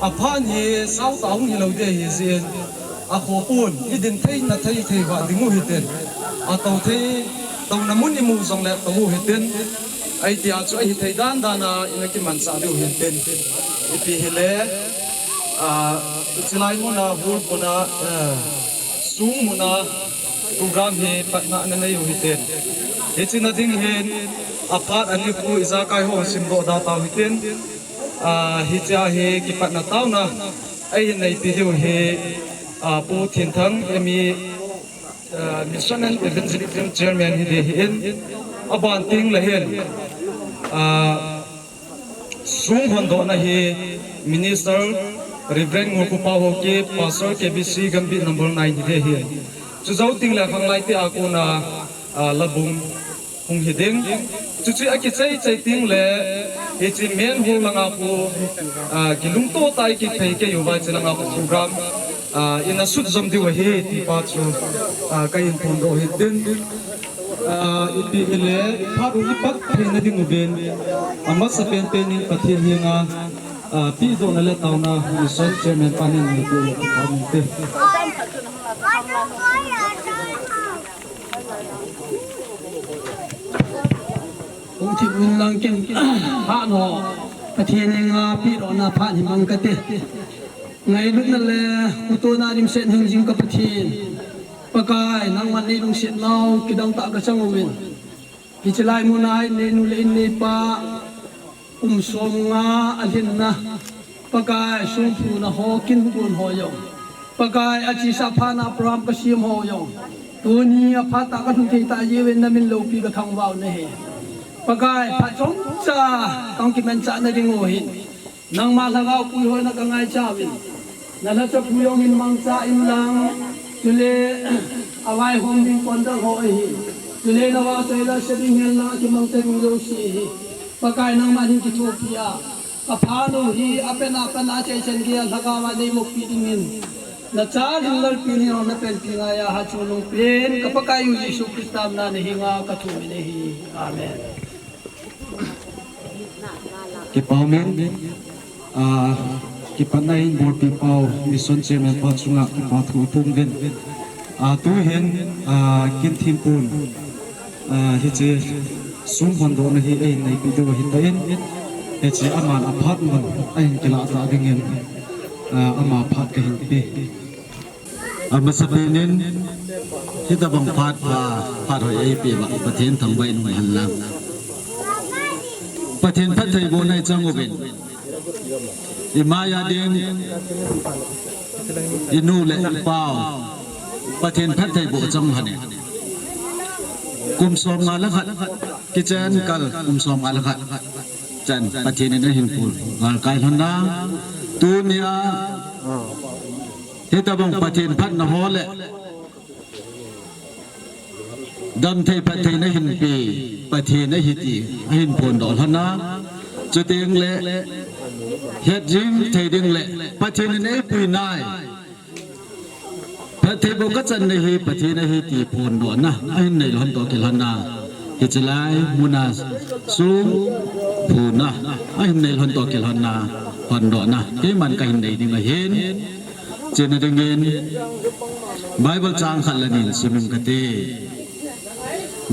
a phan hi sau taung hi lo de hi zin a kho pun i din thei na thei wa dingu hi ten a to thei to na mun ni mu zong le to hi ten ai tia chu ai thei dan dana in ki man sa de hi ten i pi hi le chilai mo na bur ko na sung mo na program hi patna na nei hi ten e china ding hen apat ani pu iza kai ho sim do da ta hi ten hi cha hi ki patna taw na ai nei pi hiu hi pu thin thang emi mission and evangelism chairman hi de hin aban ting la hen sung hon do na hi minister Reverend Ngokupa Hoki Pastor KBC Gambi number 9 hi hi chu zau ting la khang lai te aku na labung hung hiding chu chu aki chai ting le he chi men hu langa pu gilung to tai ki thei ke yuwa chalanga program ina sut zom di wa he ti pa chu kai in thon do he den ipi ile pharu ni pat thena ding ben amma sa pen pen ni pathin hinga pi do na le tauna mission chairman panin ni ko te ông chị Vinh Lang Kim Hạ Nọ Phát Thiên Nga Pi Rọ Na Phát Hiểm Mang Cát Ngày lúcนั้นlà ô tô na dim sen hình dinh cấp Phát Thiên Pakai nang man ni lung sen nau kidang tak kasang uwin Kicilai mo na ni nulin ni pa som nga alhin na Pakai sumpu na ho kin bun ho yong Pakai achi sa pha na pram kasim ho yong Tuni apa tak kan thei ta yewen na min lo pi ka thang wao ne he Pakai pha chong cha tong ki men cha na ding o hin nang ma lagaw pui ho na ka ngai cha win na la cha puyong hin mang cha in lang tule awai hom ding kon da ho hi tule na wa sai la se ding hel na ki mang te mi lo si hi Pakai nang ma hin ki thu pia ka pha no hi apena chai chen ki lagaw ma dei mo pi ding hin na cha lal pi ni na pen pi nga ya ha chu lu pen ka Pakai yu Yesu Kristam na ni hinga ka thu mi ne hi amen ki pau men ki panai board pi pau mission chairman pa chunga ki pa thu thum gen tu hen kin thim pun hi che sum hon do na hi ei nei pi do hi ta en he che aman aphat man ai ke la ta dingen ama phat ke hin pi ama sapenen hi ta bang phat phat hoi ei pi ba pathen thang bai noi han lang pathen phat thai bo nai chang obin imaya ding inu le pao pathen phat thai bo chang hane kum som nga la khat kitchen kal kum som nga la khat chan pathen ne hin pul ngal kai handa tu nia he ta bang pathen phat na ho le dam thai phat thai na hin pi pathen na hiti hin pon dol hana chu teng le het jing thai ding le pathen ne pui nai pathe bo ka chan ne hi pathe na hi ti pon do na ai nei lon to ke hana hi chlai muna su phu na ai nei lon to ke hana hon do na ke man ka hin nei ding a hen chen na ding gen bible chang khat la ni simin ka te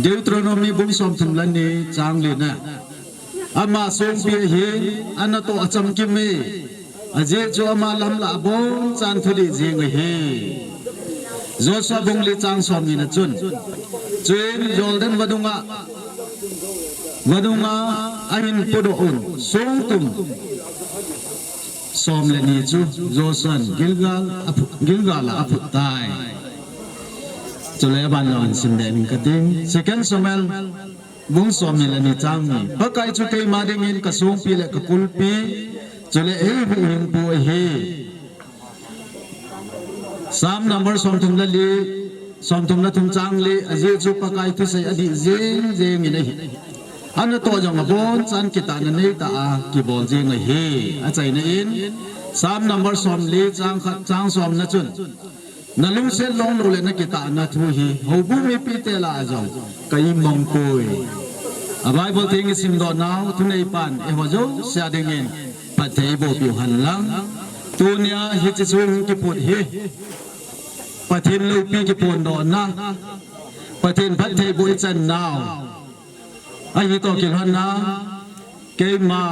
Deuteronomy bung som thum lan ni chang le na ama som pi hi anato acham ki me aje jo ama lam la bong chan thudi jeng he Joshua bung le chang som ni na chun Jordan wadunga ahin podo on song tum som le ni chu Joshua Gilgal apu tai Chulay ban lawan simden kating second Samuel bung som ni lani chang ni pakai chu kai ma ding in ka sung pi le ka kul pi chulay bu hin bu he sam number som thum la li som thum la thum chang li aje chu pakai tu sai adi jeng ni hi an to jong a bon chan ki ta na nei ta a ki bon jeng a he a chai na in sam number som li chang som na chun Nalung sen long lo le na kita na thu hi hobu me pi te la jong kai mong koi a bible thing is sim do now thu nei pan e ho jo sia ding in pa te bo pi han lang ตัวเนี้ยฮิตซุงกิปุดฮิประเทศลูกปีกิปุนโดนนะประเทศพัทเทบุยจันนาวไอ้ตัวกิรันนะเกมา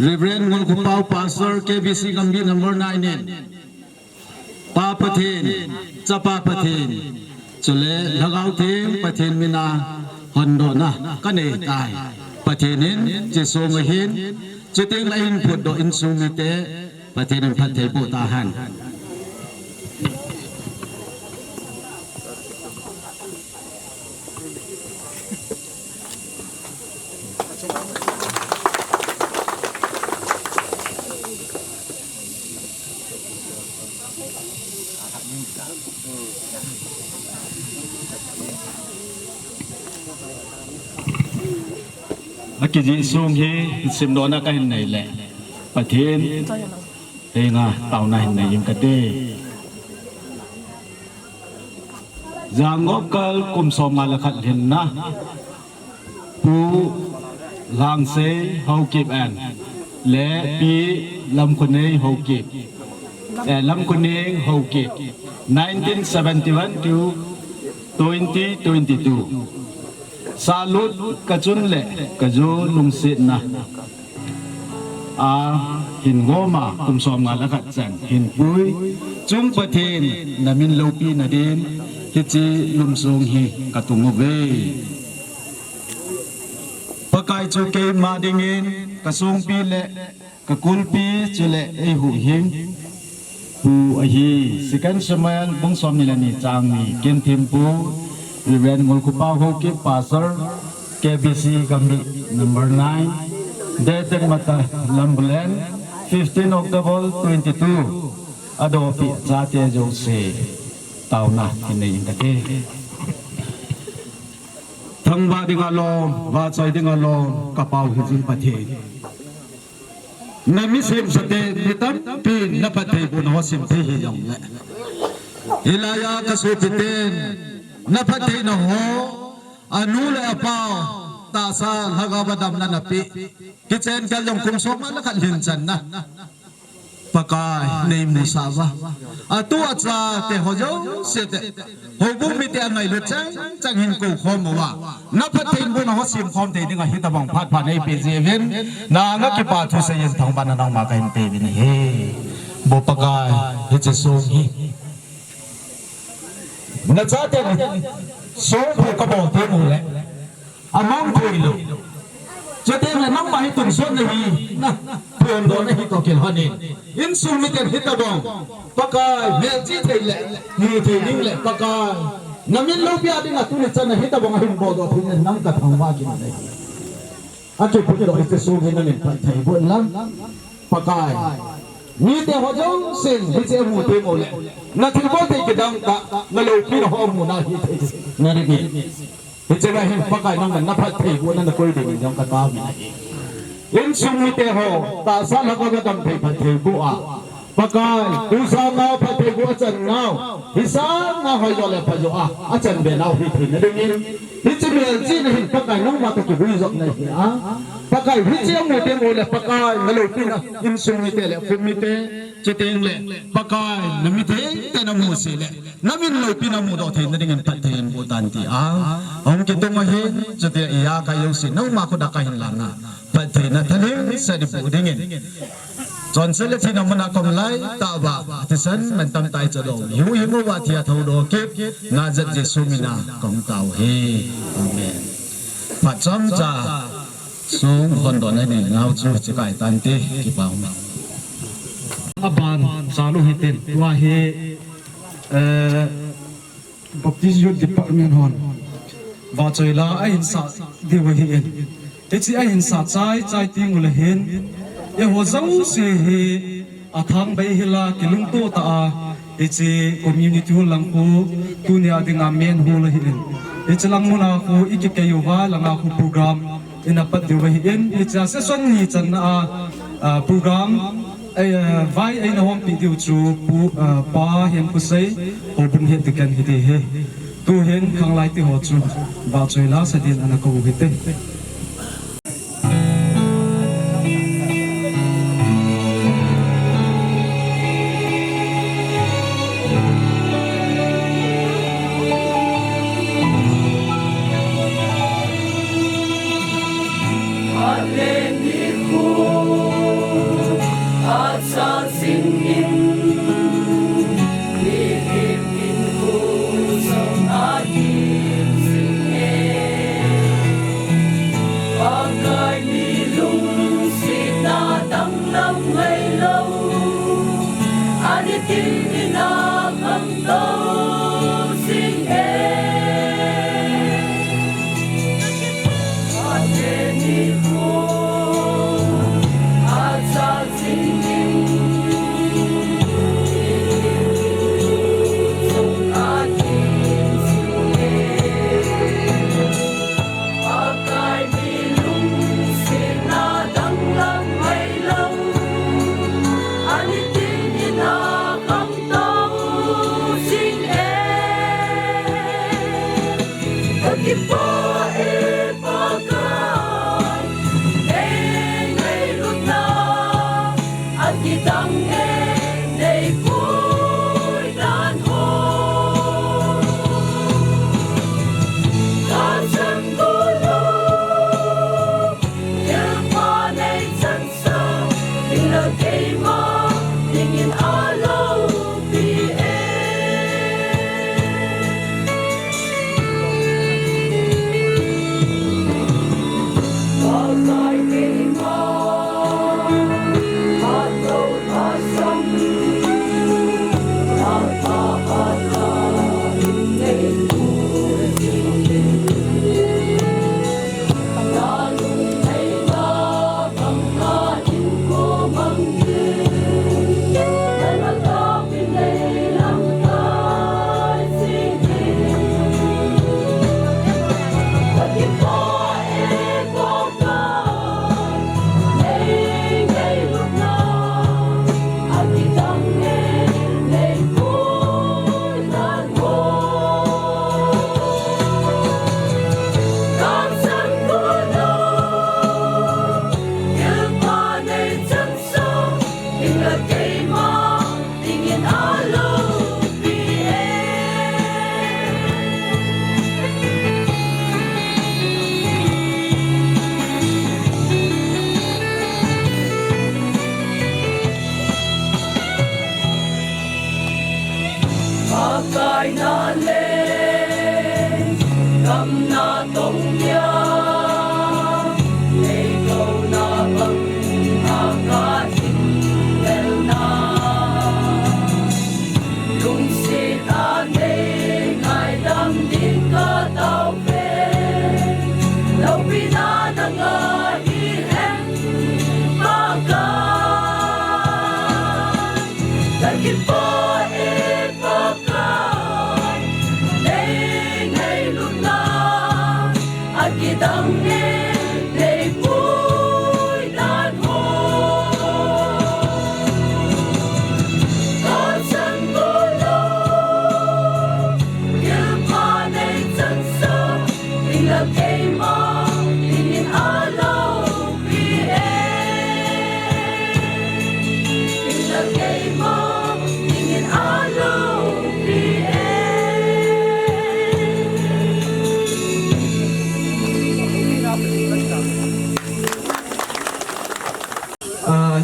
Reverend Ngulkupau Pastor KBC Gambit number 9 Pa Pathin Chapa Pathin Chule Lagaw Thim Pathin Mina Hondo na Kane Tai Pathinin Jesu Ngahin Chiting Lain Put Do Insumite Pathin Pathe Putahanนักกิจส่งที่สิมโดนักกันในแหละประเทศเองอ่ะเต่าในยิมกระเดจางงกลกุมสมมาละขัดเห็นนะผู้ลางเซเฮาเก็บแอนและปีลำคนนี้เฮาเก็บแต่ลำคนนี้เฮาเก็บ1971 to 2022 Salut kajun le kajun lungsit na hin ngoma kumsom nga lakat san hin puy chung pathin namin lopi na din kichi lumsong hi katungove pakai chu ke ma dingin kasung pi le kakulpi chule ei hu hing pu ahi sikan samayan bungsom nila ni chang ni ken thimpu Reverend Ngulkupau Hoki Pastor KBC Gambit number 9 dated Mata Lambulan 15 October 22 Adopi Jate Jose Tauna Kinayin Kate Thangba Dingalo Vatsai Dingalo Kapau Hizin Pati Namisim Sate Nitam Pin Napate Bunosim Tehi Yong Ilaya Kasupitin Napatay na ho, anula apaw, tasal hagabadam na napi. Kitsen kalyong kumsok malakalinsan na. Pakay na imusawa. Atu at sa tehoyo, sete. Hubong miti ang ngayon chang, changhin ko komawa. Napatay mo na ho simkom tayo nga hitabang patpa na ipizivin, na nga kipatu sa yung tangba na nang makaintay na he. Bopakay, hitsisongi. Nazatin so ko kabong temo le among puilo jete le nang mai tun son ni na pon do na hito kel hanin in sumiten hitabong pakai melji theile ni theining le pakai namin lo pia ding atun chan na hitabong hin bodo thin nang ka thangwa kin le atu puti do iste so gen na pan thai bon lam pakai ni te ho jong sin bi che mu te mo le na thil bo te ke dang ka na lo pi ho mu na hi te na ri bi che ba hin pakai nang na phat thei bo na koi de jong ka ta mi in sum ni te ho ta sa la ko ga dam thei phat thei bu a pakai tu sa ma phat thei bu chan nau hi sa na hoi jo le pha jo a chan be nau hi thei na ding ni hi che me ji na hin pakai nang ma ka ki bu jo na hi a pakai hi che mo te mo le pakai na lo pi na in sum ni te le phum ni te Chiting le pakai namite tena mo sile namin lo pinamu do the na dengan paten butanti ang kitong mahin jete iya kayo si no mako da kahin langa paten na taling sa dipudingin John sele tina mana komlai tawa tisan mentam tai chado yu yu wa thia thodo kep na jat jesu mina kong tau he amen pacham cha sung hondo na ni ngau chu chikai tante ki pau Aban salu hitin wahe Baptist Youth Department hon Vachoila ahin sa dewa hiin Etsi ahin sa chai ting ula hin Ye ho zau se hi athang bay hila kilung to ta a Etsi community ho lang ko Tunia dinga men ho la hiin Etsi lang muna ko ikikayo ha lang ako program Inapat dewa hiin Etsi aseswan ni chan na program vai ai na hom pi diu chu pu pa hian pu sei ho bung he te kan hi te he tu hen khang lai ti ho chu ba choi la sa din ana ko hi te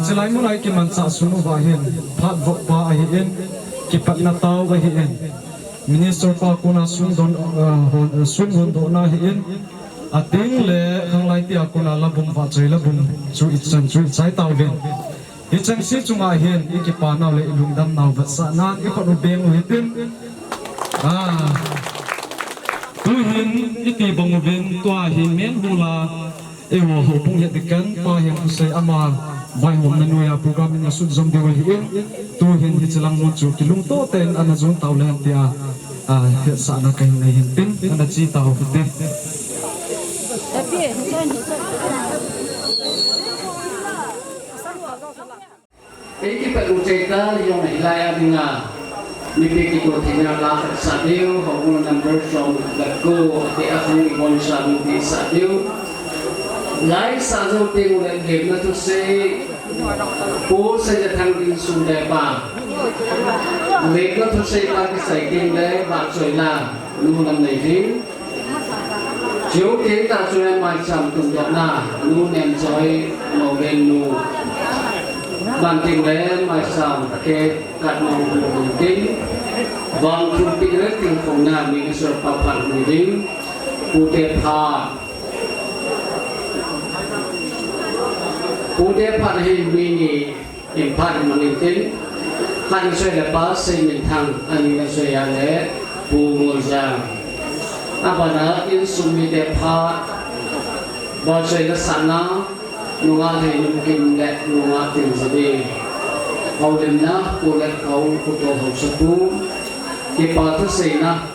จะไล่มุ่งไล่กิมันสะสมว่าเห็นพัดวกว่าเห็นกิปัดนาตาวว่าเห็นมินิสเตอร์ปากุนาสุนดอนสุนดอนนาเห็นอาทิงเล่ข้างไล่ที่อากุนาลับุมว่าใจลับุมจูอิจันจูอิใจตาวเห็นอิจังสิจุงอาเห็นอีกิปานาเล่ลุงดำนาววัดสานานอีคนอุเบงอุหินตุหินอีตีบงอุเบงตัวหินเมนฮูลาเอวหัวปุ่งเหตุกันปาเห็นอุเซอามาใบหัวมันนุยาโปรแกรมนี้สุดจอมดีวันนี้ตัวเห็นที่จะลังมุ่งจุกิลุงโตเต็นอันนั้นจงเต่าเลี้ยงเดียเหตุสารนักการในเห็นตินอันนั้นจีเต่าฟุตเต้Ini perusahaan yang layak dengan mimpi kita tinggal lah sadio, hubungan number from lagu di akhir Indonesia mimpi sadio. Lai sajo temu dan game tu se, po saja tanggung sudah pa. Mereka tu se pagi saya tinggal baca lah, lu nam naik. Jauh kita sudah macam tu jana, lu enjoy novel lu. Banting leh macam ke kat mau banting, bang kumpul leh tingkong na minggu serpapan minggu, putih pah ini empat menit, kan saya lepas sementang ani saya leh pumujang, apa nak insumit pah, bahasa sana. Nunga thì mungkin lek nunga tin jadi kau demna kulet kau kuto hau sepu kipa tu sena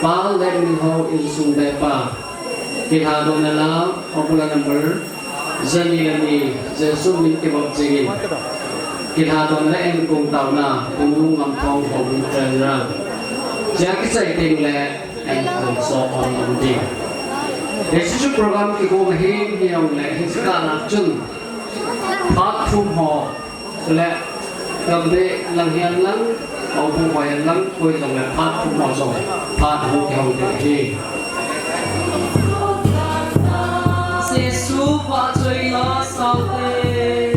pa lek ni hau insung depa kita do nala popular number jani ni jesu min ke bab jigi kita do nala en kong tau na tung ngam thong hau tra jadi sai ting lek and so on and day. This is a program to go ahead and let his action part from hall let cầm bê lần hiền lắm ông không phải lắm quên rằng là part from hall rồi part hậu theo để Giêsu và trời nó sao thế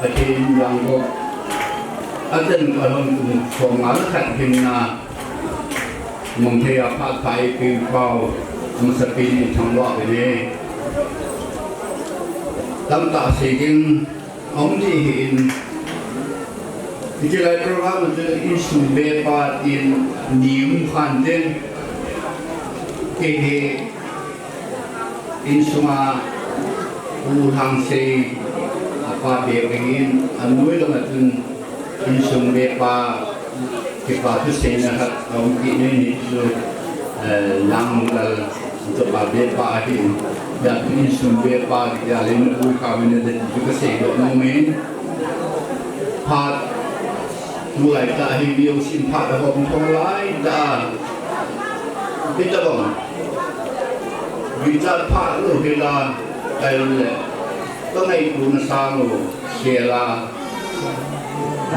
Atin yang ko atin karon kung malakat himna mungkaya patay pipau masapin itangwa ini tamta sigin omdihin ikilay program itu insumbe patin nium kantin kehe insuma urang se apa begin anui dengan tun insum bepa kita tu senahat kaum ini itu langgal untuk bepa ini dan insum bepa di dalam kami ini juga sehingga momen part mulai tahun dia simpat dapat mulai dan kita bang kita part lu kita dalamก็ในบุญสร้างโลเสียลา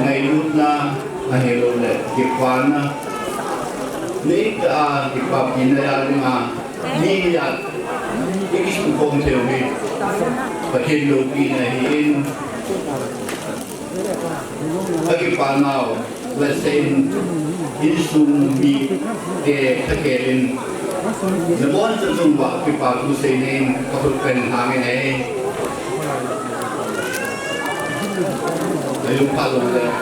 ในรุ่นนะในโลเลยกิจวัตรนะนี่ก็กิจวัตรกินอะไรมานี่อยากที่คิดคงเที่ยวนี้ประเทศโลกีนะเห็นกิจวัตรเราและเซนอินซูมีเกตะเกลินในบ้านจะต้องว่ากิจวัตรทุเซนินก็เป็นทางไหนAyo kalau dah,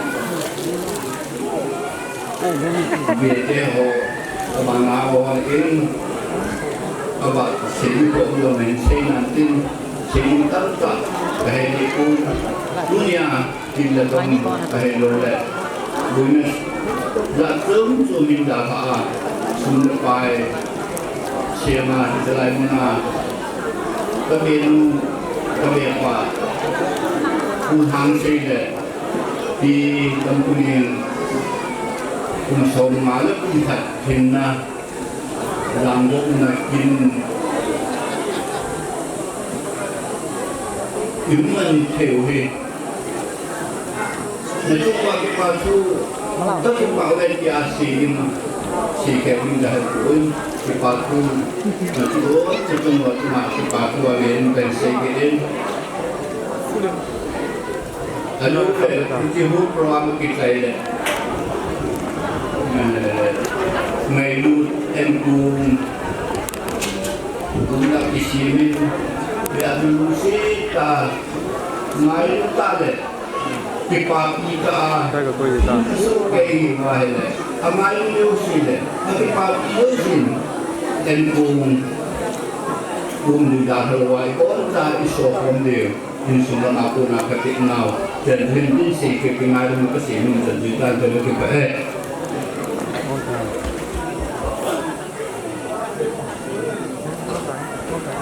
biasa ho, mana orang ini, abang seni kau belum mention nanti, seni tak, bahaya pun dunia tidak tahu bahaya lor, dunia langsung sumin dah sumber pai, siapa selain mana, kebenu apa. Hang sehingga di tempunin unsur malu kita hina langgok nakin iman teohe. Nanti waktu tapi bawa dia si Kevin dah pun sepatu nanti sebelum waktu sepatu agen pensegen lalu itu program kita ini melut embung guna isimin ya bilusi ta ngai ta le ki pa pi ta so ke ngai le amai bilusi le ki pa pi sin en kung di dahawai kon ta iso kon de in sumber aku nak ketik nau dan hindi si kepingaran ke sini dan juga dari KPE.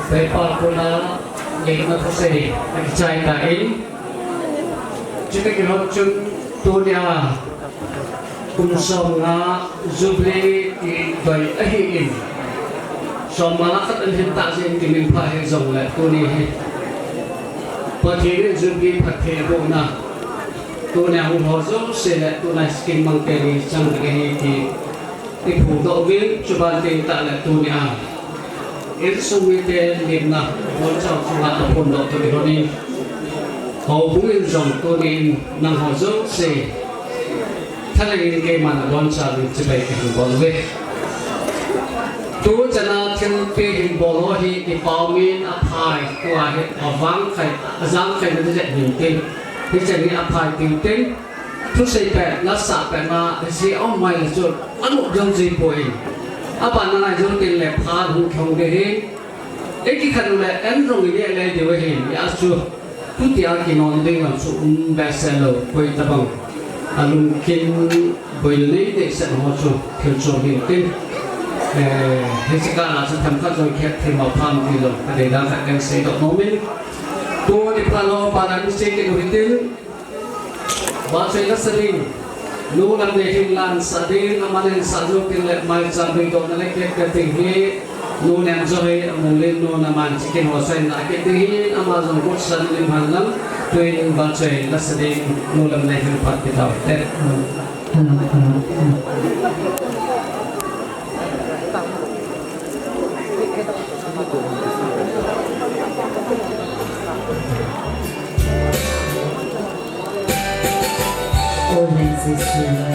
Saya pula yang nak saya ceritain, kita kena cun dunia kumsonga zubli di bayi ahin. Somalakat ang hinta sa intimin pahe zong le tuni patiri zubli patero na tuni ang hozo sila tunay skin mangkeri sang kahiti ipudo bin chubante ta le tuni ang irsumite limna bolsa sunga apondo tuni roni hobungin zong tuni nang hozo se thalagin ke mana bolsa bin chibai ke bolwe tu jana thiên pe hình bồ lô hi thì bao min apai tua hi avang khai azang khai nó sẽ hình tin thì chỉ ni apai tin tin tu sei pe la sa pe ma si om mai là chốt ăn một dòng gì bồi apan na dòng tin le pha hu thong de hi cái khăn le em rong ni le de we hi ya chu tu tia ki non ding lam su bestseller bồi ta bang alum kin bồi le de sa ho chu thil chu hin tin hiện tại là sự tham khảo rồi khép thêm vào tham thì rồi để đang tại đang xây dựng mô mình tôi đi plano para xây cái đầu tiên và xây các gia đình nu làm để hình lan gia đình làm anh sản xuất tiền lệ mai gia đình đó là cái tình hi nu nem rồi mùng lên nu làm anh chỉ cái hồ sơ là cái tình hi Amazon quốc sản lên hàng lắm tôi và xây các gia đình nu làm để hình phát cái đầu tết All exists in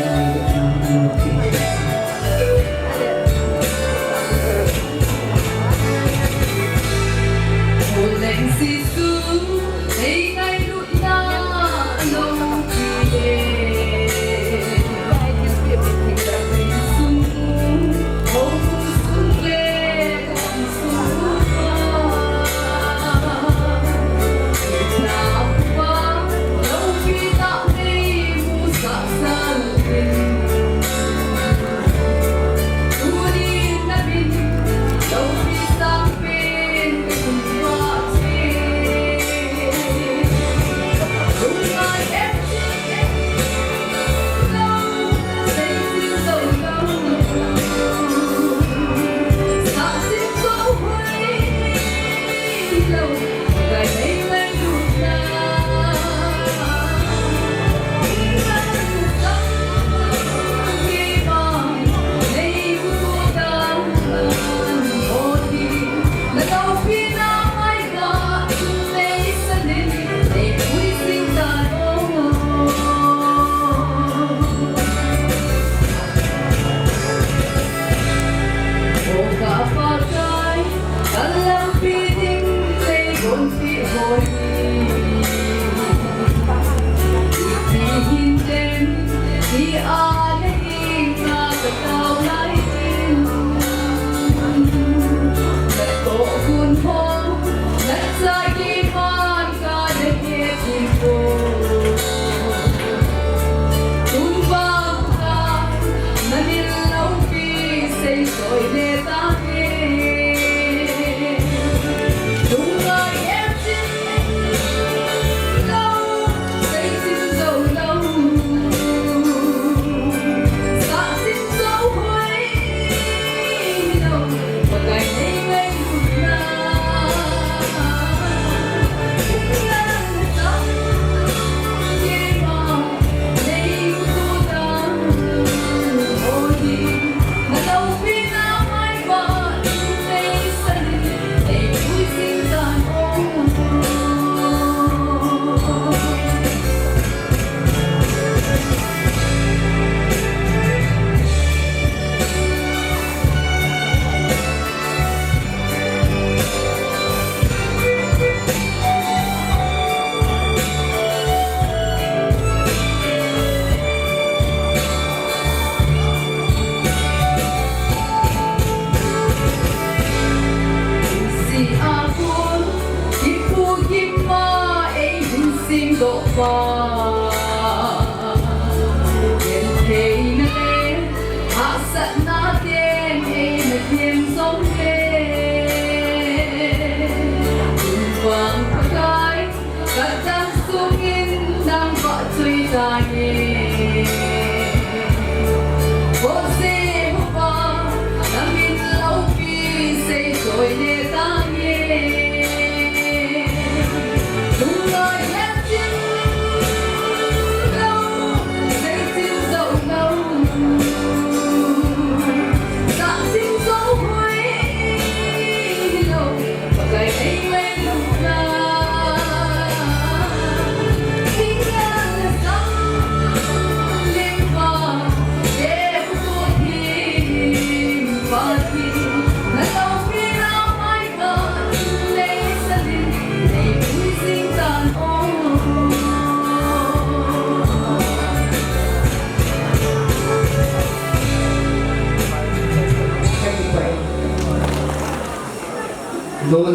Doon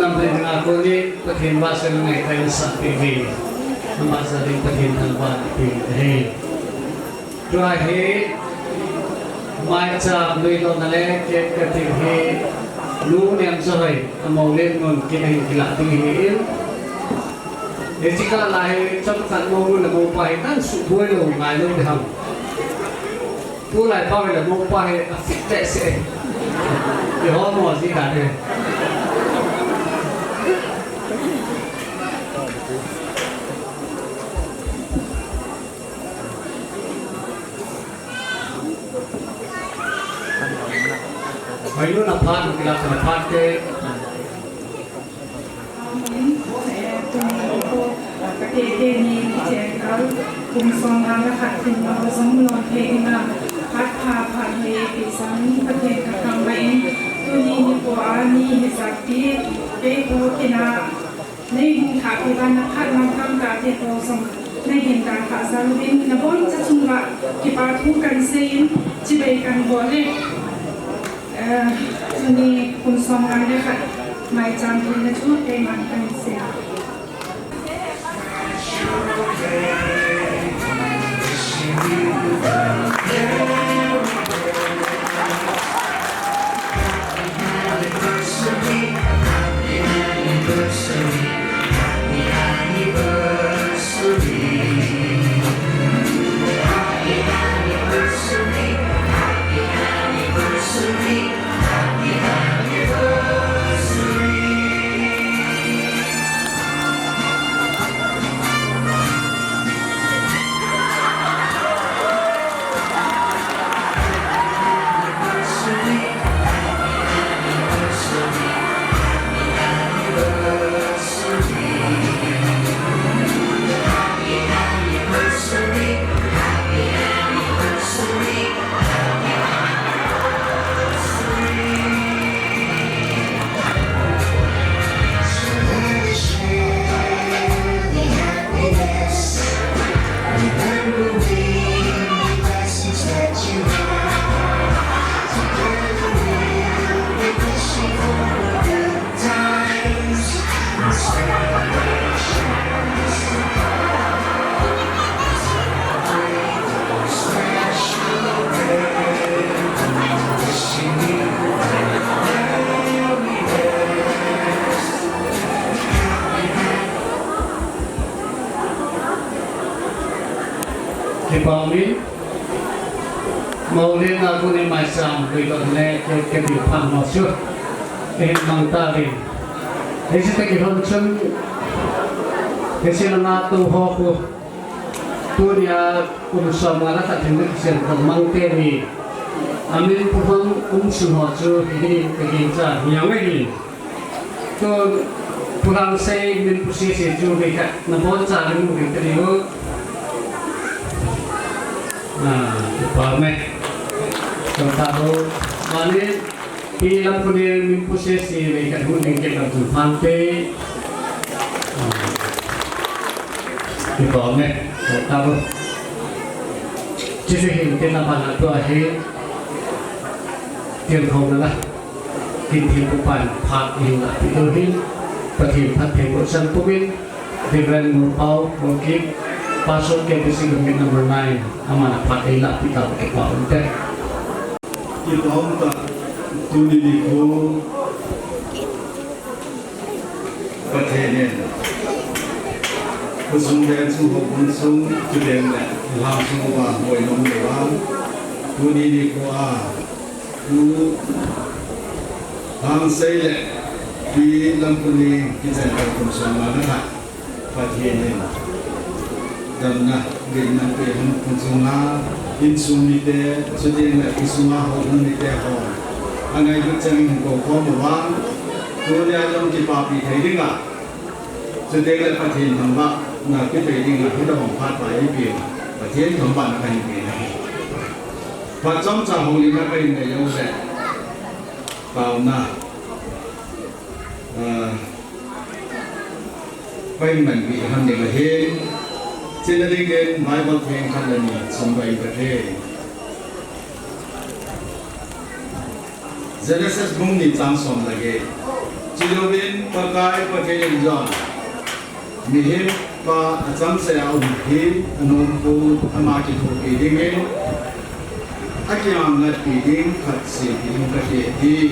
ang ako ni Patin Basa ng tayo sa TV. Ang basa rin Patin ng TV. Tuahi, may sa Luito na le, kaya ka TV, noon yung sahay, ang maulin nun, kinahingkila tingin. E jika lahi, sapakan mo na mo pahitan, subuhay lo, ngayon dihang. Tulay pa wala mo pahit, afikte siya. Ihon mo, si dati. Ayun na pan, kila sa parte. Ini jenderal kumsong alakat tinggal semua kena kata pakai pisang pakai kakang main tuni puani sakti beko kena nih kakiban kat makam kati kosong nih hendak kasalubin nabon cacunga kipatukan sein cibekan boleh tuni kumsong alakat mai campur nacu teman sen. Kipami, maulin ako ni Maisam, kaya kebipang masyur, kaya mangtari. Kasi takihonsun, kasi nanato ko, tunya kumsa mga nakatindig siya mangteri. Amin puhang kumsun hosu, hindi kaginsa, hiyangay. So, pulang say, min pusisi, jubi ka, nabonsa, rin mo kinteriyo. Nah, paham so tahu mana hilang punya posisi mereka mungkin kita tu pantai paham so tahu jadi kita mana tu akhir tiang kau lah tiang pupan pat ini lah itu pergi pat pemusan pun dengan mupau mungkin pasok ke bisi gambit number 9 amana pakai lah kita pakai paun teh kita honta tuni ko patene kusung dan suhu kusung tudeng la langsung wa boy nom dewa tuni ko a tu hang sai le di lampuni kita kusung mana patene dan na dengan pihak konsumen insumite sedang nak kisah orang itu orang angai bercakap kau orang tu dia yang kita pilih dengar sedang nak patin hamba nak kita dengar kita mempat bayi biar patin hamba nak bayi biar macam cahong lima bayi ni yang saya tahu na มันมีทำเด็กละเฮเจนดิเกนไบเบิลเพลงคันละนี้สมบัยประเทศ Genesis บุ้งนี่จางสมละเกจิโลวินปากายประเทศจอนมีเหตุปะจังเสียเอาหินนมปูธรรมากิทุกีดิ่งเองอากิอังนัดกีดิ่งขัดสีดิ่งประเทศที่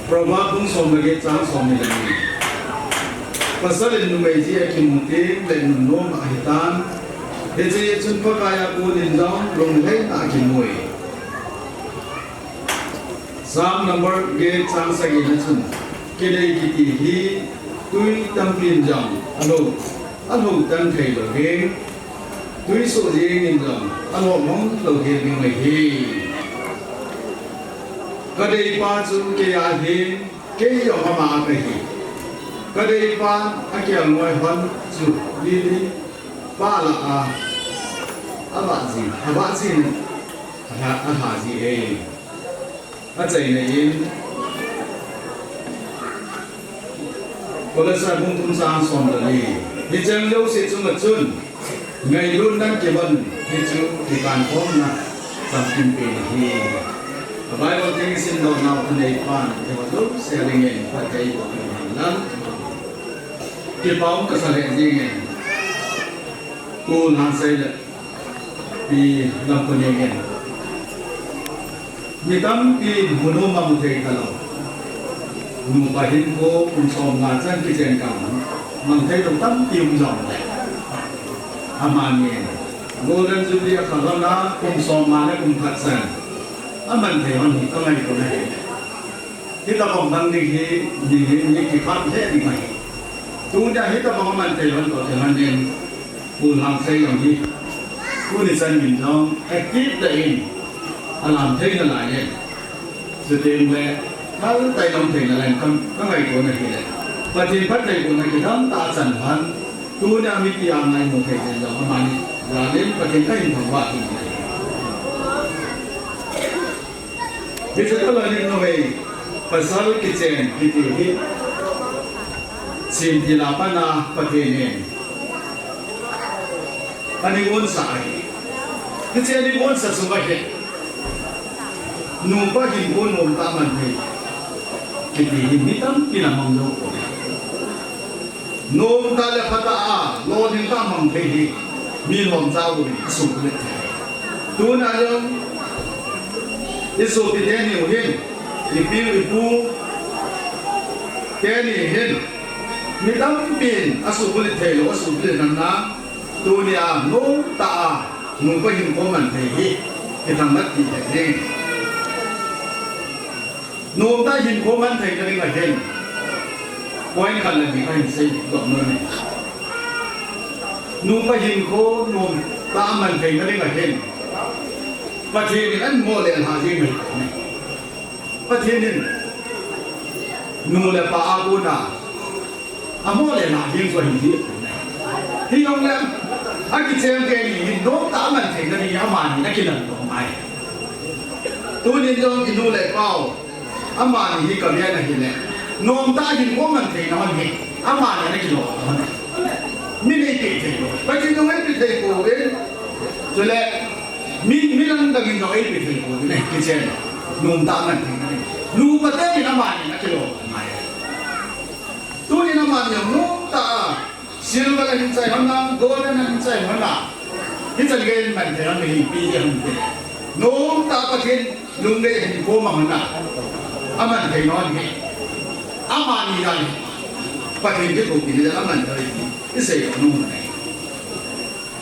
เพราะว่าบุ้งสมละเกจางสมละนี้ภาษาเล่นนุ่มไอจีอากิมุติเล่นนุ่มโนมอาหิตันเฮจิจุนปากายกูดินจองลงให้อากิมวยPsalm number 8 sang sa ginatun kidai kiti hi tui tampin jam alo tan thai lo ge tui so je nin jam alo mong lo ge bi mai hi kadai pa chu ke ya hi ke yo ma ma ka hi kadai pa akya ngoi hon chu li li pa la aba ji ha ji eอาใจในยินคนละสัตว์มุ่งทุ่มสร้างสมดุลีดิจังเลี้ยวเสียจุนจุนไงรุ่นนั้นเก็บันดิจูที่การพ้องนะสัมผัสเป็นที่ใบวันที่สิ่งเราหนาวในป่านเทวดาเสียเงินปัจจัยบอกนั้นเก็บเอากระสันเงินกูนันเสียปีลำคนเงินมีตั้งปีมุนมามุเทกตลอดนุ่มไปเห็นโก้คุณชมงานจันกิจกรรมมันเทตตั้งปีมุจอมเลยอามานี่โมเดนจุดีขันละนะคุณชมมาและคุณพัดเซนอามันเทวันนี้ก็ไม่คนไหนที่ตะบองบังดีนี่กี่พันเท่ดีไหมตูจะที่ตะบองมันเทวันต่อเทวันเองคุณทำเสียอย่างนี้คุณนิสัยมินน้องแอคทีฟเลยอารมณ์เท่านั้นเลยสุดท้ายเลยถ้าใจลงเท่านั้นก็ไม่ควรจะเลยปฏิบัติใจควรจะทำตาสันพันตัวนี้มีที่ยังไงมุขเท่านั้นประมาณนี้เราเล่นปฏิบัติทำว่าที่ไหนดิฉันก็เลยนึกว่าภาษาลูกเจนที่ที่สิ่งที่เราพัฒนาประเทศนี้อันนี้วนสายที่เจนนี่วนสัตว์สมัยนุ่มก็หินโคนนุ่มตามันเลยคิดดีหินนี่ตั้งปีน่ะมังโลนุ่มตาเล็บพัดโลดินตามังเทหีมีลมเจ้าบุรีสุขเลยตัวนั้นยังอิสุพิเทนี่เห็นอีปีอีปูแกนี่เห็นมีตั้งปีนอสุบุรีเทโลอสุบุรีนั่นนะตัวนี้นุ่มตานุ่มก็หินโคนมันเทหีที่ทำนักที่เห็นนุ่มตาหินโคมันเทกันเลยเห็นไว้กันเลยมีใครเสียดอกเงินนุ่มตาหินโคนุ่มตามันเทกันเลยเห็นประเทศนี้อันโมเลนหาจริงไหมประเทศนี้นุ่มเลยป้าอากูน่ะอะโมเลนหาจริงส่วนที่ที่น้องเนี่ยอากิเชมเกนี่นุ่มตามันเทกันเลยยามันนักกินอะไรของไม่ตัวนี้น้องอินูเลยเป้าอามานี่ที่กับยันนี่แหละน้องตาหินว่ามันเทน้ำมันเห็นอามานี่นักกิโลมันมินิเทเทโลไปกินน้อยไปเทโก้เว้ยจะแหละมิลันตะกินน้อยไปเทโก้เนี่ยกินเช่นน้องตามันเทนั่นลูกประเทศอามานี่นักกิโลไม่ตัวนี้อามานี่น้องตาซิลเวอร์หินใจมันน้ำโกลเด้นหินใจมันน้ำหินใจเกินมันเทนั่นไม่ปีเดียวมันน้องตาประเทศลุงได้เห็นโคมันน้ำอามันเทนอนเห็นอามานี่ได้ประเทศที่ถูกกินจะอามันเลยที่เสียนุ่มเลย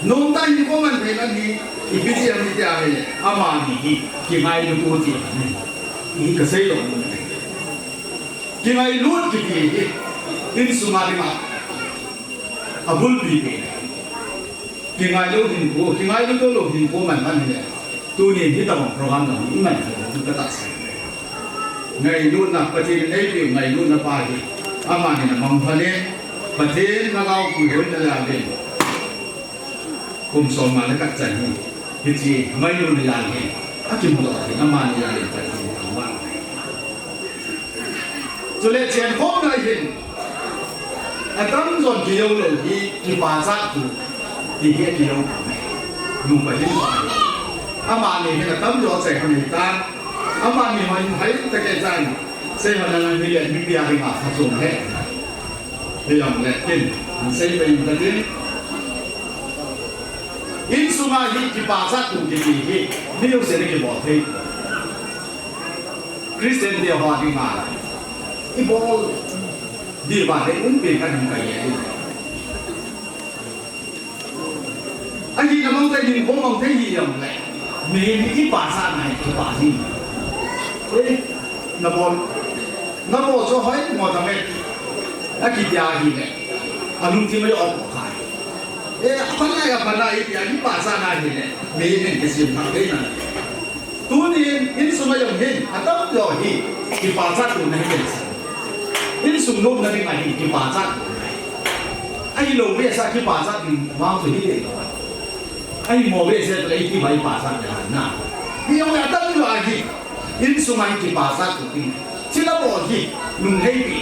นุ่มตาหินโคมันเทนั่นนี่อีกพิธีอะไรที่อะไรอามานี่กี่ไงดูตัวจีนี่อีกก็เสียนุ่มเลยกี่ไงลุ้นกี่ทีอินสุมาริมาอาบุลบีกี่ไงลุ้นหินโคกี่ไงลุ้นตัวหินโคมันเนี่ยตัวนี้ที่ต้องโปรแกรมนี้มันคือก็ตัดสินไงรุ่นนักปฏิบัติไงรุ่นนักปารีอามานี่นะมังพเนปฏิบัตินักเอาคุยกันแล้วเด่นคุมสมมาแล้วกัดใจนี่พิจิไม่รุ่นในยานเห็นอากิมุตติอามานี่ยานเด่นปฏิบัติทำว่า จุเลเชียนพบในหินไอ้ตั้งส่วนเกี่ยวเลยที่ปาซักอยู่ที่เกี่ยวนุ่งไปที่ไหนอามานี่เห็นตั้งส่วนเสกคนนี้ตั้งอามานี่มันให้ตะเกียบใจเสียมันอะไรไม่เรียนไม่เบียร์ให้มาผสมแท้เรื่องแหละกินมันเสียไปมันกินอินสุมาฮิที่ปาซักอยู่ที่นี่นี่เราเสียในกี่บ่อที่คริสเตียนเดียวมาที่มาอีบอลดีว่าได้อุ้มเป็นกันยังไงอันนี้น้ำมันจะยิงผมมองที่ยี่ยมเลยมีที่ป่าซาไหนที่ป่าที่เฮ้ยน้ำบอลช่วยให้หมดทำไมไอ้กิจยาหินเนี่ยอารมณ์ที่ไม่ออกขายพันอะไรอย่างที่ป่าซาไหนเนี่ยมีเนี่ยจะสิ่งทางได้นั่นตัวนี้อินสุมายังเห็นอันต้องรอหินที่ป่าซาตัวนั้นเป็นอินสุนุ่มนั่นเป็นไงที่ป่าซาไอ้โลเวซ่าที่ป่าซาเป็นวางสุดที่เด็กไอ้โมเวซ่าอะไรที่ไม่ป่าซาเนี่ยนะที่ยังไม่ตั้งอยู่อะไรอินสุมาที่ป่าซาตัวนี้ที่เราบอกที่นุ่งให้ปี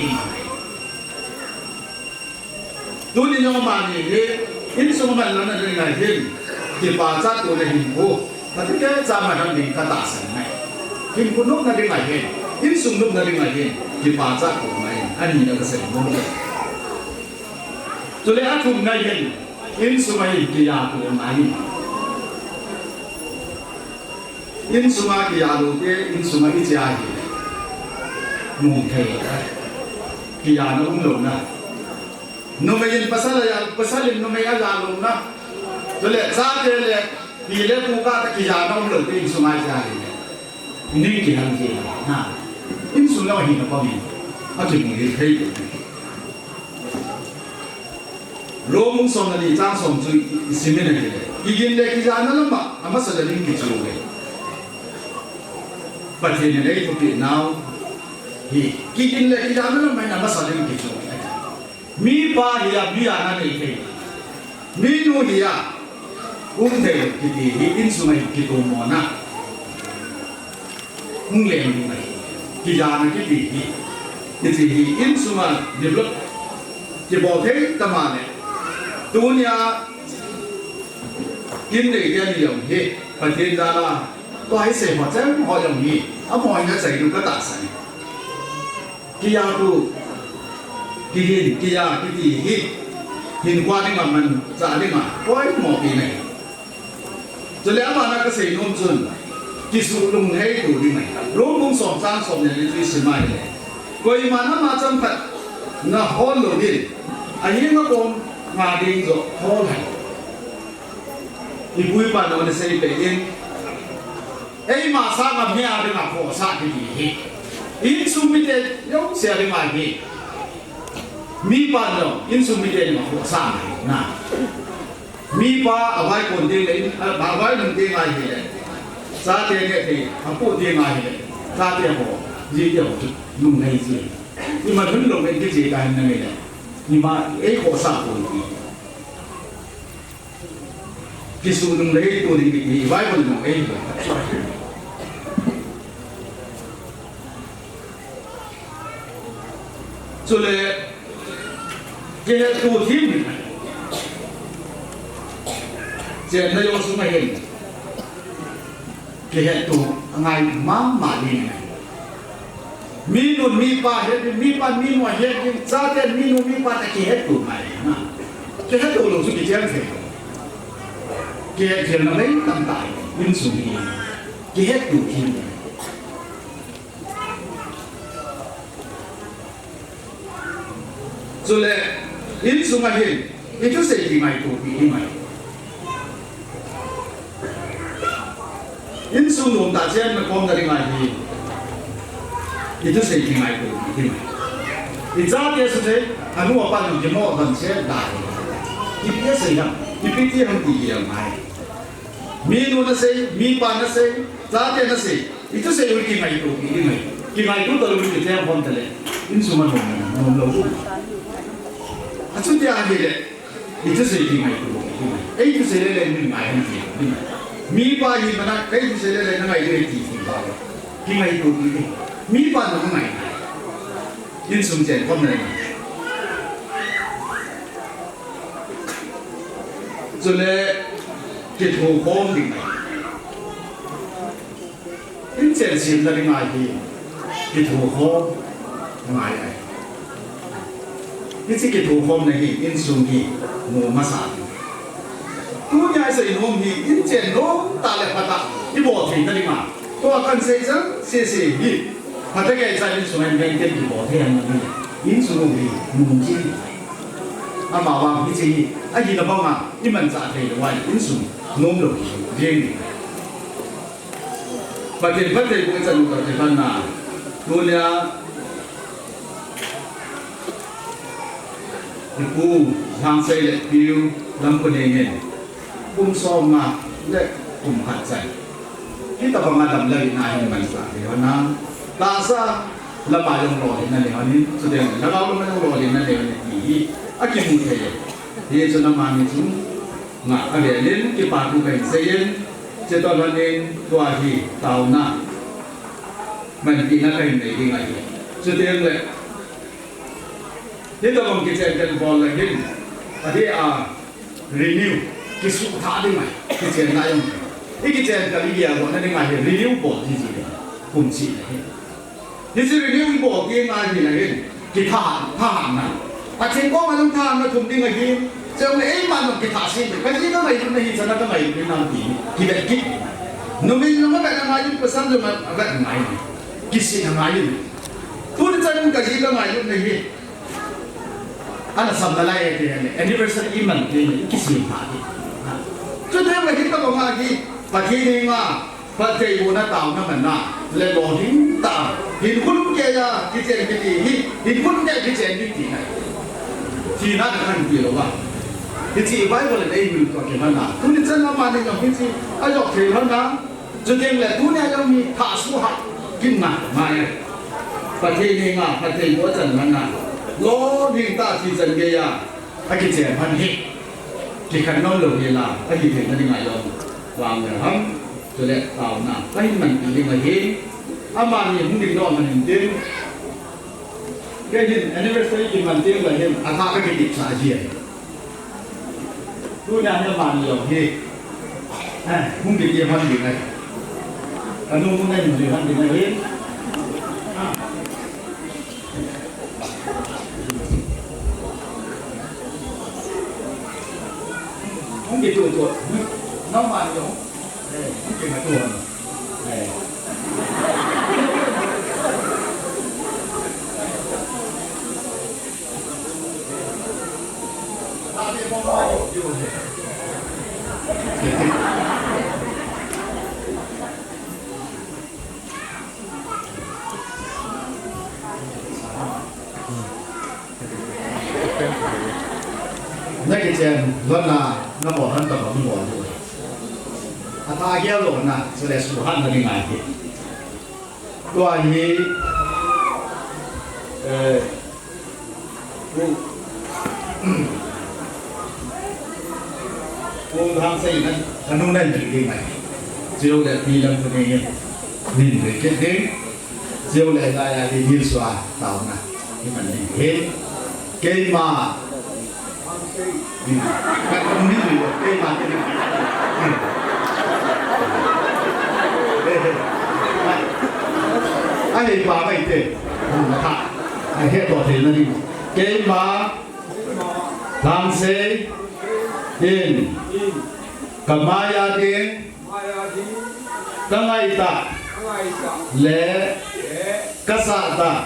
ตัวนี้น้องมาเนี่ยอินสุมาแล้วนั่นเป็นไงที่ป่าซาตัวนี้หินโอ้แต่ที่แค่จำมาทำดีก็ตัดสินไหมหินคนนุ่มนั่นเป็นไงอินสุนุ่มนั่นเป็นไงที่ป่าซาตัวไหนอันนี้เราก็เสร็จหมดเลยตัวเล็กทุ่มในเห็นอินสุมาที่ยาตัวไหนอินสุมาที่ยาลูกอินสุมาที่ยาที่นุ่มเทที่ยานุ่มลงนะนุ่มยังภาษานุ่มยังยาลงนะตัวเล็กซาเจเล็กที่เล็กผู้ก้าที่ยานุ่มลงที่อินสุมาที่ยานี่ที่หันที่นะอินสุมาหินก็มีอาจจะมีเรื่องโลมุงส่งนั่นจ้างส่งจุดสิ่งนี้เลยอีกอย่างเล็กที่จะนั่นละอามาสระลิงที่จูเลยประเทศนี้ทุกที่น่าวฮีอีกอย่างเล็กที่จะนั่นละไม่อามาสระลิงที่จูเลยมีป้าฮียมีอาณาเอกมีนูฮียอุ้งเทที่ที่อินสุมาที่ตัวมอนะอุ้งเลี้ยงยังไงที่ยานะที่ที่อินสุมาเดือดที่บอกให้ตมาเนี่ยตัวเนี้ยกินได้แค่นี้อย่างนี้ประเทศดาราก็ให้เสพหัวใจพออย่างนี้เอาพออย่างนี้ใส่ดูก็ตัดใส่กิยาดูกินกิยากินหินกว่านี่มันจะได้มาก็ให้หมอปีไหนจะแล้วมานักเกษตรนุ่มจนกิสุลุงให้ดูดีไหมลุงมุงสองสามสองอย่างนี้ที่สมัยเลยก็อีมานะมาจำกัดน่าฮอลโลดิอันนี้มาคงมาดิ้งก็ฮอลให้อีบุยปานวันเสาร์เป็นไอ้มาสร้างมาเมียเป็นมาขอสร้างที่ดีอินสุมิเตยกเสียเป็นมาดีมีปานเราอินสุมิเตมาขอสร้างนะมีป้าเอาไว้คนที่เลยเอาไว้หนึ่งที่มาเห็นซาเทียเนี่ยที่เขาพูดที่มาเห็นซาเทียบอกยี่เดียวนุ่งให้สินี่มาถึงลงเป็นที่สี่กันนั่นเองนี่มาไอ้ขอสร้างคนที่กิสุนุ่งเลยตัวนี้มีไว้คนนุ่งเองส่วนเลยเจ้าตัวที่มีเจ้าในโลกสมัยนี้เจ้าตัวไงมาดีไงมีนุ่นมีป้าเห็ดมีป้ามีหน่วยเห็ดซาเต้มีนุ่นมีป้าแต่เจ้าตัวไหนนะเจ้าตัวลงสุดที่เจ้าเสียเจ้านั่นเลยตั้งใจยินสุนีเจ้าตัวที่ส่วนเลยยินสุมาเห็นยิ่งจะเสียที่ไหนตัวที่ไหนอินสุนุ่มตาเจ้ามันคงจะได้ไงที่ยิ่งจะเสียที่ไหนตัวที่ไหนอินซาเทียสุดเลยอันนู้นว่าปั้นอยู่ที่โม่ตันเสียได้ที่เพี้ยเสียที่พิธีมันดีอย่างไรมีนู่นนั่นเสียมีปั้นนั่นเสียซาเทียนั่นเสียยิ่งจะเสียที่ไหนตัวที่ไหนที่ไหนตัวตัวรู้อยู่ที่ห้องทะเลอินสุมันนุ่มเราอันสุดท้ายเลยยิ่งจะเสียที่ไหนตัวที่ไหนไอ้ที่เสียเลยไม่หมายถึงที่ไหนมีป้ายีมันนะใครที่เสร็จแล้วนั่งไอ้เรื่องที่บ้านที่ไหนตัวนี้มีป้าหนุ่มไหน ยินสุ่มเจนก็เลยจุดเลยกิจหูโค้งดิ่งยินเจนสิบเลยง่ายดีกิจหูโค้งง่ายเลยยินสิกิจหูโค้งในที่ยินสุ่มที่หมู่มาสานทุกอย่างสิ่งของที่ยินเจนโน้ตาเล็บพัดที่บอกถึงนั่นเองตัวกันเสียจังเสียที่พัดแก่ใจยินสุ่มให้เป็นเต็มที่บอกที่นั่นนี่ยินสุ่มที่หมู่ที่อามาว่าพิธีอายินบ้างอ่ะที่มันจะเทไว้ยินสุ่มน้มลงเรียงประเด็นประเด็นก็จะรู้ต่อจากนั้นดูเนี่ยกูทางเซเลบิวลำคนเองเนี่ยกุมซ้อมมาและกุมหัดใจที่ตะบังงานดำเลยนายมันสักเดียวนะตาซาละบายลงรอที่นั่นเองนี่แสดงแล้วเราไม่ต้องรอที่นั่นเองนี่อากิมุเทที่จะนำมาในชุมงาอะไรเล่นที่ปากูเป็นเซียนจะตอนนั้นเองตัวที่เต่าหน้ามันกินอะไรในที่ไหนแสดงเลยที่ตะบังกิจการบอลเลยเห็นที่รีนิวกิสุท่าได้ไหมกิจการนายงที่กิจการการเรียนบอลนั่นเองไงรีนิวบอลที่จีนคุ้มชีเลยที่จะรีนิวบอลที่ไงที่ไหนที่ทหารนะแต่เช่นก็มาต้องทำนะทุ่มดิ้งไอ้ที่จะเอาไอ้มันมันกิจการสิแต่ที่ก็ไม่ทุ่มในสถานก็ไม่เป็นน้ำตีที่แบบกิจนุ่มยิ่งนุ่มแบบยังไงยิ่งภาษาจะมาแบบไหนกิจสิ่งยังไงทุกท่านก็ยิ่งก็ไม่ยุ่งในที่อันนั้นสำนักอะไรที่เนี่ย anniversary อีมันที่กิจสิ่งหาที่จุดเริ่มเลยที่ต้องบอกว่าที่ประเทศนี้ว่าประเทศยูนาตาวนั่นมันน่ะเลยบอกหินตาหินคุณแกจะกิจเจนกิจหินคุณแกกิจเจนกิจที่ไหนที่นั่นก็ขันกี่หรอวะกิจไว้บนเลยอยู่ตัวเกี่ยวกับนั้นคุณจะนำมาในกับกิจอายุเท่านั้นจุดเริ่มเลยคุณเนี่ยจะมีท่าสุหักกินมาเนี่ยประเทศนี้ว่าประเทศยูจันมันน่ะล้อหินตาที่จันเกียร์ไอ้กิจเจนพันหิที่ขันน้องหลงเวลาไอ้กิจเจนนั่นยังไงยอมวางเลยครับจะเล่เต่าหน้าไอ้มันเป็นยังไงเห็นอามานี่มึงดึงน้องมันเห็นจริงแค่เห็นอันนี้เป็นสิ่งที่มันจริงเลยเห็นอาคาก็ติดสายเชียร์ดูเนี่ยอามานี่หลงเห็นมึงติดเยี่ยมพันดึงไงอันนู้นมึงได้หนึ่งดึงพันดึงไงเห็นมึงติดตัวน้องมานี่หลงมึงติดมาตัวนักกิจการล้านนาน้ำบ่อท่านกับน้ำบ่อด้วยอาตาเกี่ยวหลงนะแสดงสุพรรณนั่นเองไงตัวนี้วงทางสี่นั้นขนมได้ถึงยังไงเจ้าเด็กมีลำคนนี้นี่เลยเก่งเจ้าเด็กได้ที่ยืนสวาเต่านะที่มันนี่เห็นเก่งมากันตรงนี้อยู่เก่งมาเก่งมาไอ้ปลาไม่เตะนะครับไอ้แค่ตัวเท่นั่นเองเก่งมาทางเซยินกับมายาดิงกังไงตาเลกษัตริย์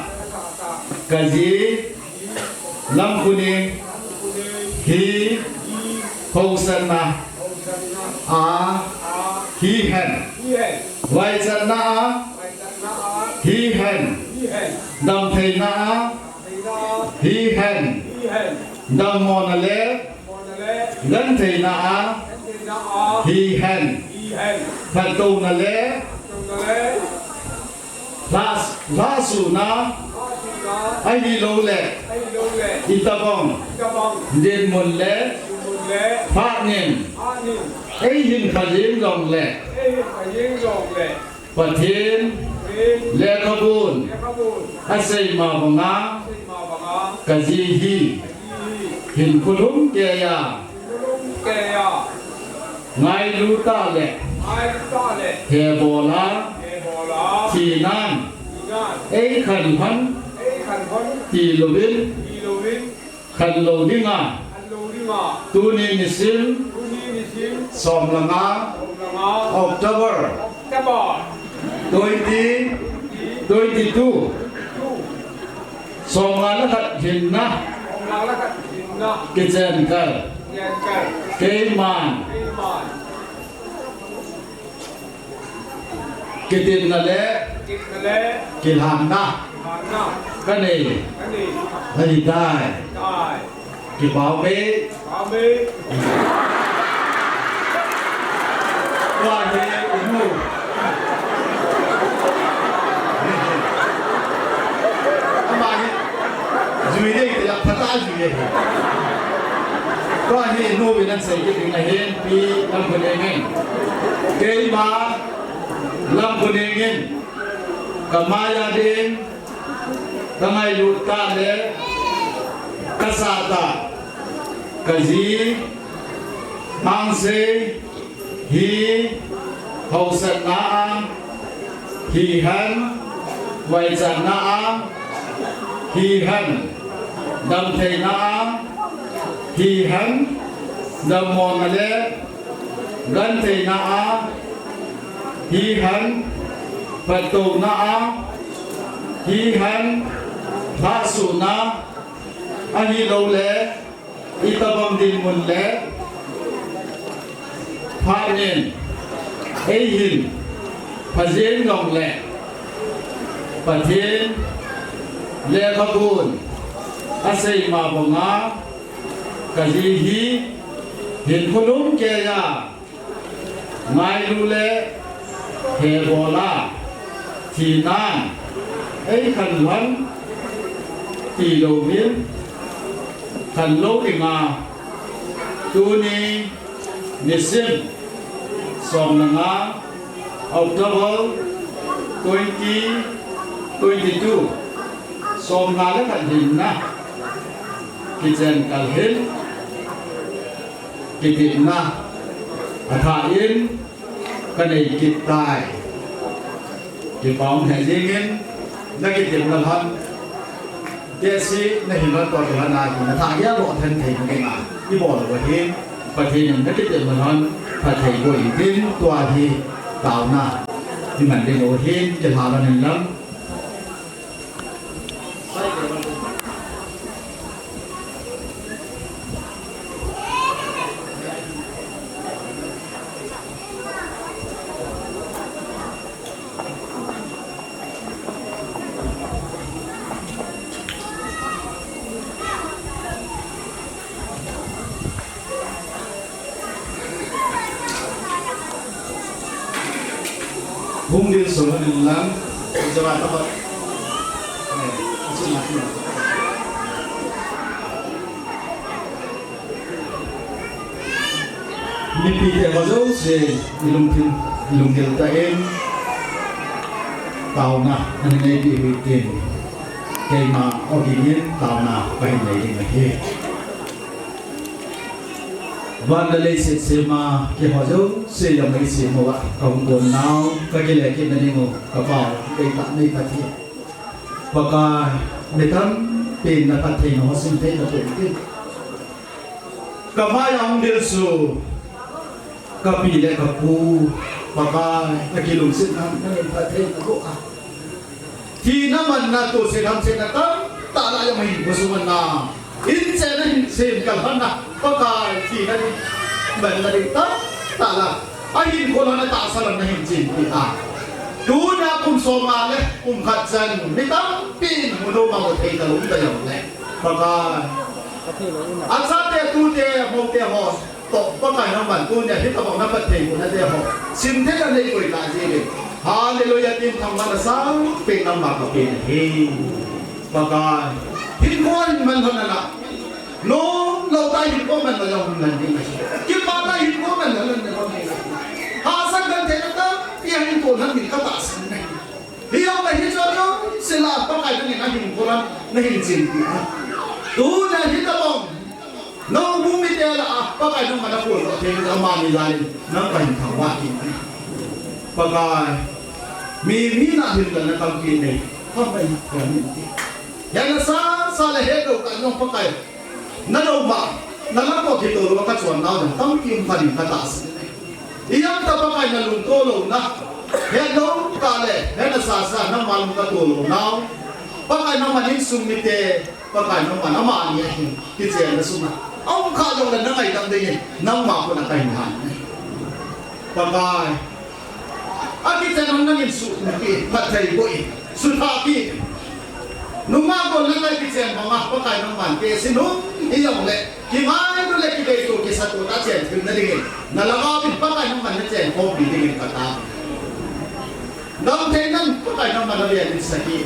กจีลำคุนิฮีโฮสันนาอาฮีเฮนไวจันนาฮีเฮนดำเทนาฮีเฮนดำมอนเลลันเทนาฮีเฮนพันตูนาเลลาสูนาไอ้ดีโลเล่อิตาบองเดนมุนเล่พานินไอ้หินขยิงลงเล่ปะเทนเล่ขบุนอาศัยมาบังอา กะจีฮีหินคุลุมเกียไงลูตาเล่เฮโบลาทีนั่นเอ้ขันพันทีโลวินขันโลดิงาตูนีนิสิมสอมลังาออกเทเบอร์22สองงานละขัดหินนะกิจเจนเกอร์เกมานกิตินนั่นแหละกิลานนะกันนี่ให้ได้กิบาวเมว่าเฮอินูจุยเด็กจะพัฒนาจุยเด็กก็เห็นโนบินันใส่กิจนะเห็นปีลำพูนเองเกย์มาลำพูนเองกับมายาเดนทั้งไงยุตตาเลกษัตริย์กจีมังเซฮีเฮาสนาฮีฮันไวจันนาฮีฮันดำเทนาฮีฮันดำมอนเลกันเทนาฮีฮันประตูนาฮีฮันพระสุนาอันนี้เราเลอิตาบังดินมุนเลพาเนนเอหินพระเจนกองเลประเทศเลขบุญอาศัยมาบงากะจีฮีเห็นคนลุ้มเกียไงรู้เลเฮโบลาทีน่าไอ้ขันวันตีโลวินขันโลกิงาตูนี้นิสิมสองนงาออกตัว22สองงานแล้วกันหินนะกิจเจนกันหินกิจหินนะอาถาอินกันในกิจตายกิจปองแห่งยิงนักกิจหินละพันเจสีในหินละตัวละนาหินอาถาเยอะหลอดทันทีมันเองอ่ะที่บอกเลยว่าหินประเทศหนึ่งนักกิจหินละพันประเทศก็อีกหินตัวที่ดาวหน้าที่มันได้โลหินจะพาเราหนึ่งล้ำพุ่งดินสูงหนึ่งล้านจะมาทั้งหมดเนี่ยชิ้นละที่มีปีเดียวก็จะเสียลุงเดียวแต่เองเต่าหน้าอันนี้ดีวิจิตรเกมาออกยินเต่าหน้าไปไหนดีมาเฮวันเดลิสิสิมาเกี่ยวกับเสียงไม่เสียงว่าของคนน้าวก็เกี่ยวกับนั่นเองกระเป๋าไปตัดในประเทศปากกาไม่ทำเป็นในประเทศหัวสิ่งที่เราเป็นที่กับมาอย่างเดียวสู่กับปีและกับปูปากกาตะกี้ลุงสิ่งนั้นในประเทศนะลูกอ่ะที่นั่นมันน่าตัวเสียทำเสียตั้งตาลายไม่บุษมันนาอินเซนเซนกันพันนะก็กายที่นั่นเหมือนกันตั้งตาละไอ้หินคนนั้นตาสลับในหินจริงที่อ่ะดูนะคุณโซมาเลยคุณขัดจันไม่ตั้งปีนมุโนมาหมดเองแต่ลุงแต่ยังไงก็กายอันซาเตตูเตโมเตหอตกก็กายน้ำมันตูเนี่ยที่ตะบอกน้ำมันเทคุณนั่นเตหอสินเทกันเลยกุยตาจีเลยฮาเลลูยาทีมทำมันสังเป็นน้ำมันก็เป็นเฮก็กายหินคนมันเท่านั้นละโน้เราได้หินคนมันเราจะหุ่นนั่นดีไหมคิดว่าได้หินคนมันเราเล่นในคนนี้หาสักกันเท่านั้นที่หินคนนั้นมีข้าตาสินไหน hiang na hi cho no sila pa kai ni na hin koran na hin sin tu na hi ta bong no bumi te la pa kai no mana ko lo te na ma ni lai na kai tha wa ki pa kai mi na hin na kam ki nei pa mai ko ni ya na sa le he ko ka no pa kai na no ba na la ko ki to lo ka chuan na tam ki pa ni ka ta iyang ta pa kai na lung to lo na hello kale hena sa na malum ka tulo now pakai no manin sumite pakai no man ama ni ki che na suma ang kha jong na ngai tam ding nang ma ko na kai han pakai aki che no nang su ki patai boi su tha ki numa ko na ngai ki che ma pakai no man ke sinu iyong le ki mai no le ki dei to ki sa to ta che na ding na la ga pin pakai no man na che ko bi ding ka ta Nam thế nan pakai nam Malaysia di sini.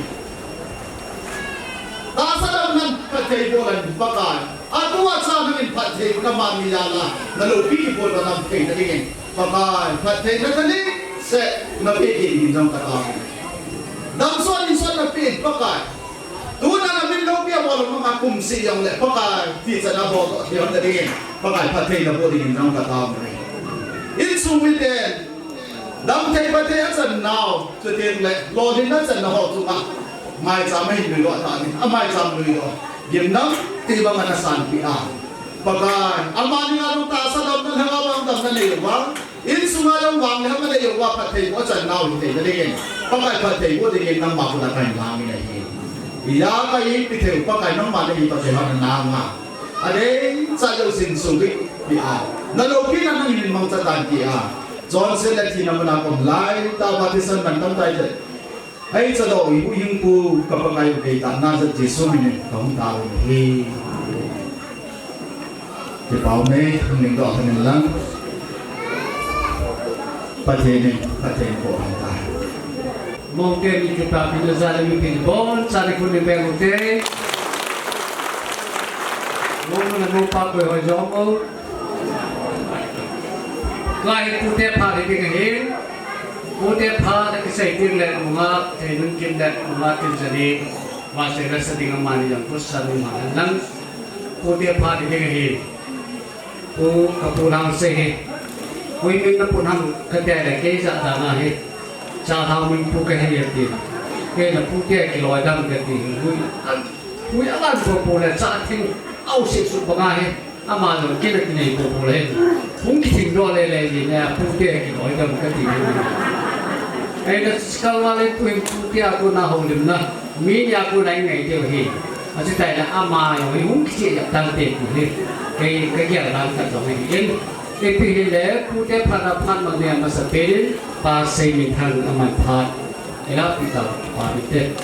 Tasalam nan pakai bolan pakai. Aku asal dengan pakai nama Milala. Lalu pergi bolan nam pakai tadi pakai pakai nanti se nabi ini jam kata. Nam soal nabi pakai. Tu nak nabi nabi bolan mengakum si yang le pakai. Tidak nak bolan yang tadi pakai pakai nabi ini jam kata. Ini sumiten. Dam thay bate asan now to tin le lo din na san na ho tu ma mai cha mai ni lo ta ni a mai cha lui lo yem nam ti ba mana san pi a pakai amani ngaru ta sa dam na ha bang dam na le wa in sunga yang wang ha ma le wa pa thai mo chan now ni te le pakai pa thai mo de nam ma ku na kai ma mi le ya ka yi pi thai pakai nam ma le pa thai ma na ma ade sa lo sin su pi a na lo pi na ni mang cha tan ki a John sẽ lại thì nằm nào còn lại ta vào thế sân mình tâm tay đấy hay cho đội u hinh pu cặp ngày về ta na rất chỉ số mình không ta thì bảo mấy mình gọi mình lắm phát hiện của anh ta mungkin kita pilih zalim mungkin bon cari kuning berute mungkin lupa kue hojomo lai putih pha di kengin putih pha di kesehatan dan bunga tenun kim dan bunga kim jadi masih rasa dengan mani yang pusat rumah dan putih pha di kengin tu kepulang sehe kui min kepulang kedai lagi jat dana he jatah min pukeh he yati ke na putih kiloi dam kati kui akan berpulai jat ting ausik subangah he amal kita kini berpulai mungkin dua lele ni putih kita orang kati ni. Ada sekarang itu yang putih aku nak holim na, mini aku naik naik dia he. Asyik tak ada amal yang mungkin yang tante tu he. Kaya orang kata orang ini. Tapi hele putih pada pan mana masa pedil pasai minhan amat pat. Ela kita pamit.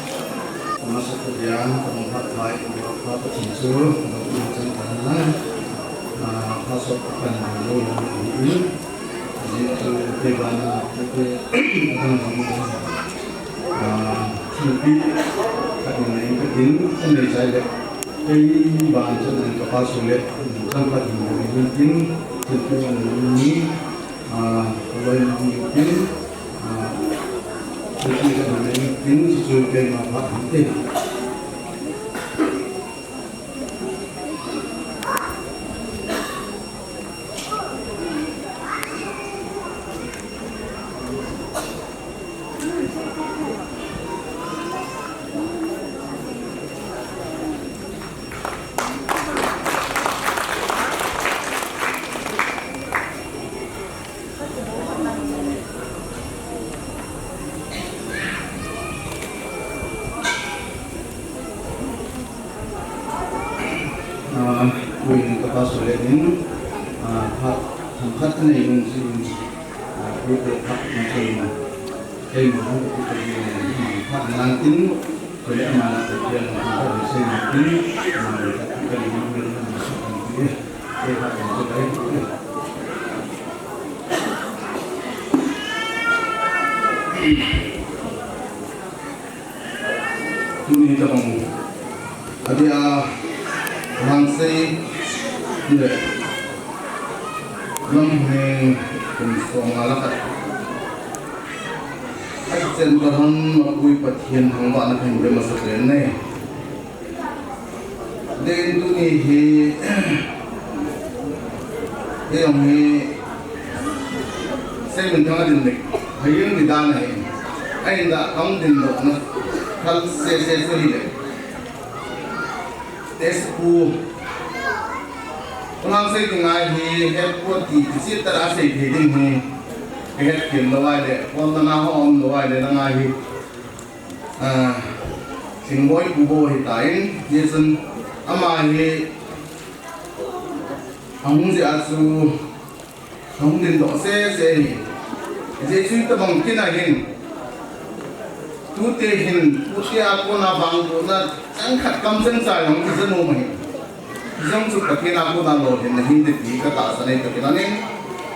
Masa kerjaan tempat baik tempat tertentu macam mana masuk ke dalam ini itu bagaimana lebih kadang yang kedin ini saya ini bahan dan kapal sulit tempat mungkin itu ini kalau mungkin jadi mungkin sesuatu apa nanti Wing kapal sulit ini, tempat ini mungkin kita macam ilmu kita tempat nanti boleh mana terjadi kita bisa mungkin kita ini masuk nanti tempat yang terbaik. Ini terang. Ada Langsai, tidak, lemah, kumsong alakat. ai chen ka han ma pui pathian hang wa na thang de ma sa ren ne den tu ni hi yong hi se min thang din ne hayeng ni da ne ai da kong din lo na thal se hi le tes pu ngang sei tu ngai hi het ko ti si ta ra sei the ding hi het kin lo wai le kon na ho om lo wai le na ngai hi sing boy pu bo hi ta in jesun ama hi ang ji asu ang din do se hi je chui ta bang kin a hin tu te hin tu te a ko na bang ko na chang khat kam chen sa long ji no mai jong chu ka kina ko na lo hin hin de ti ka ta sa ne ka kina ne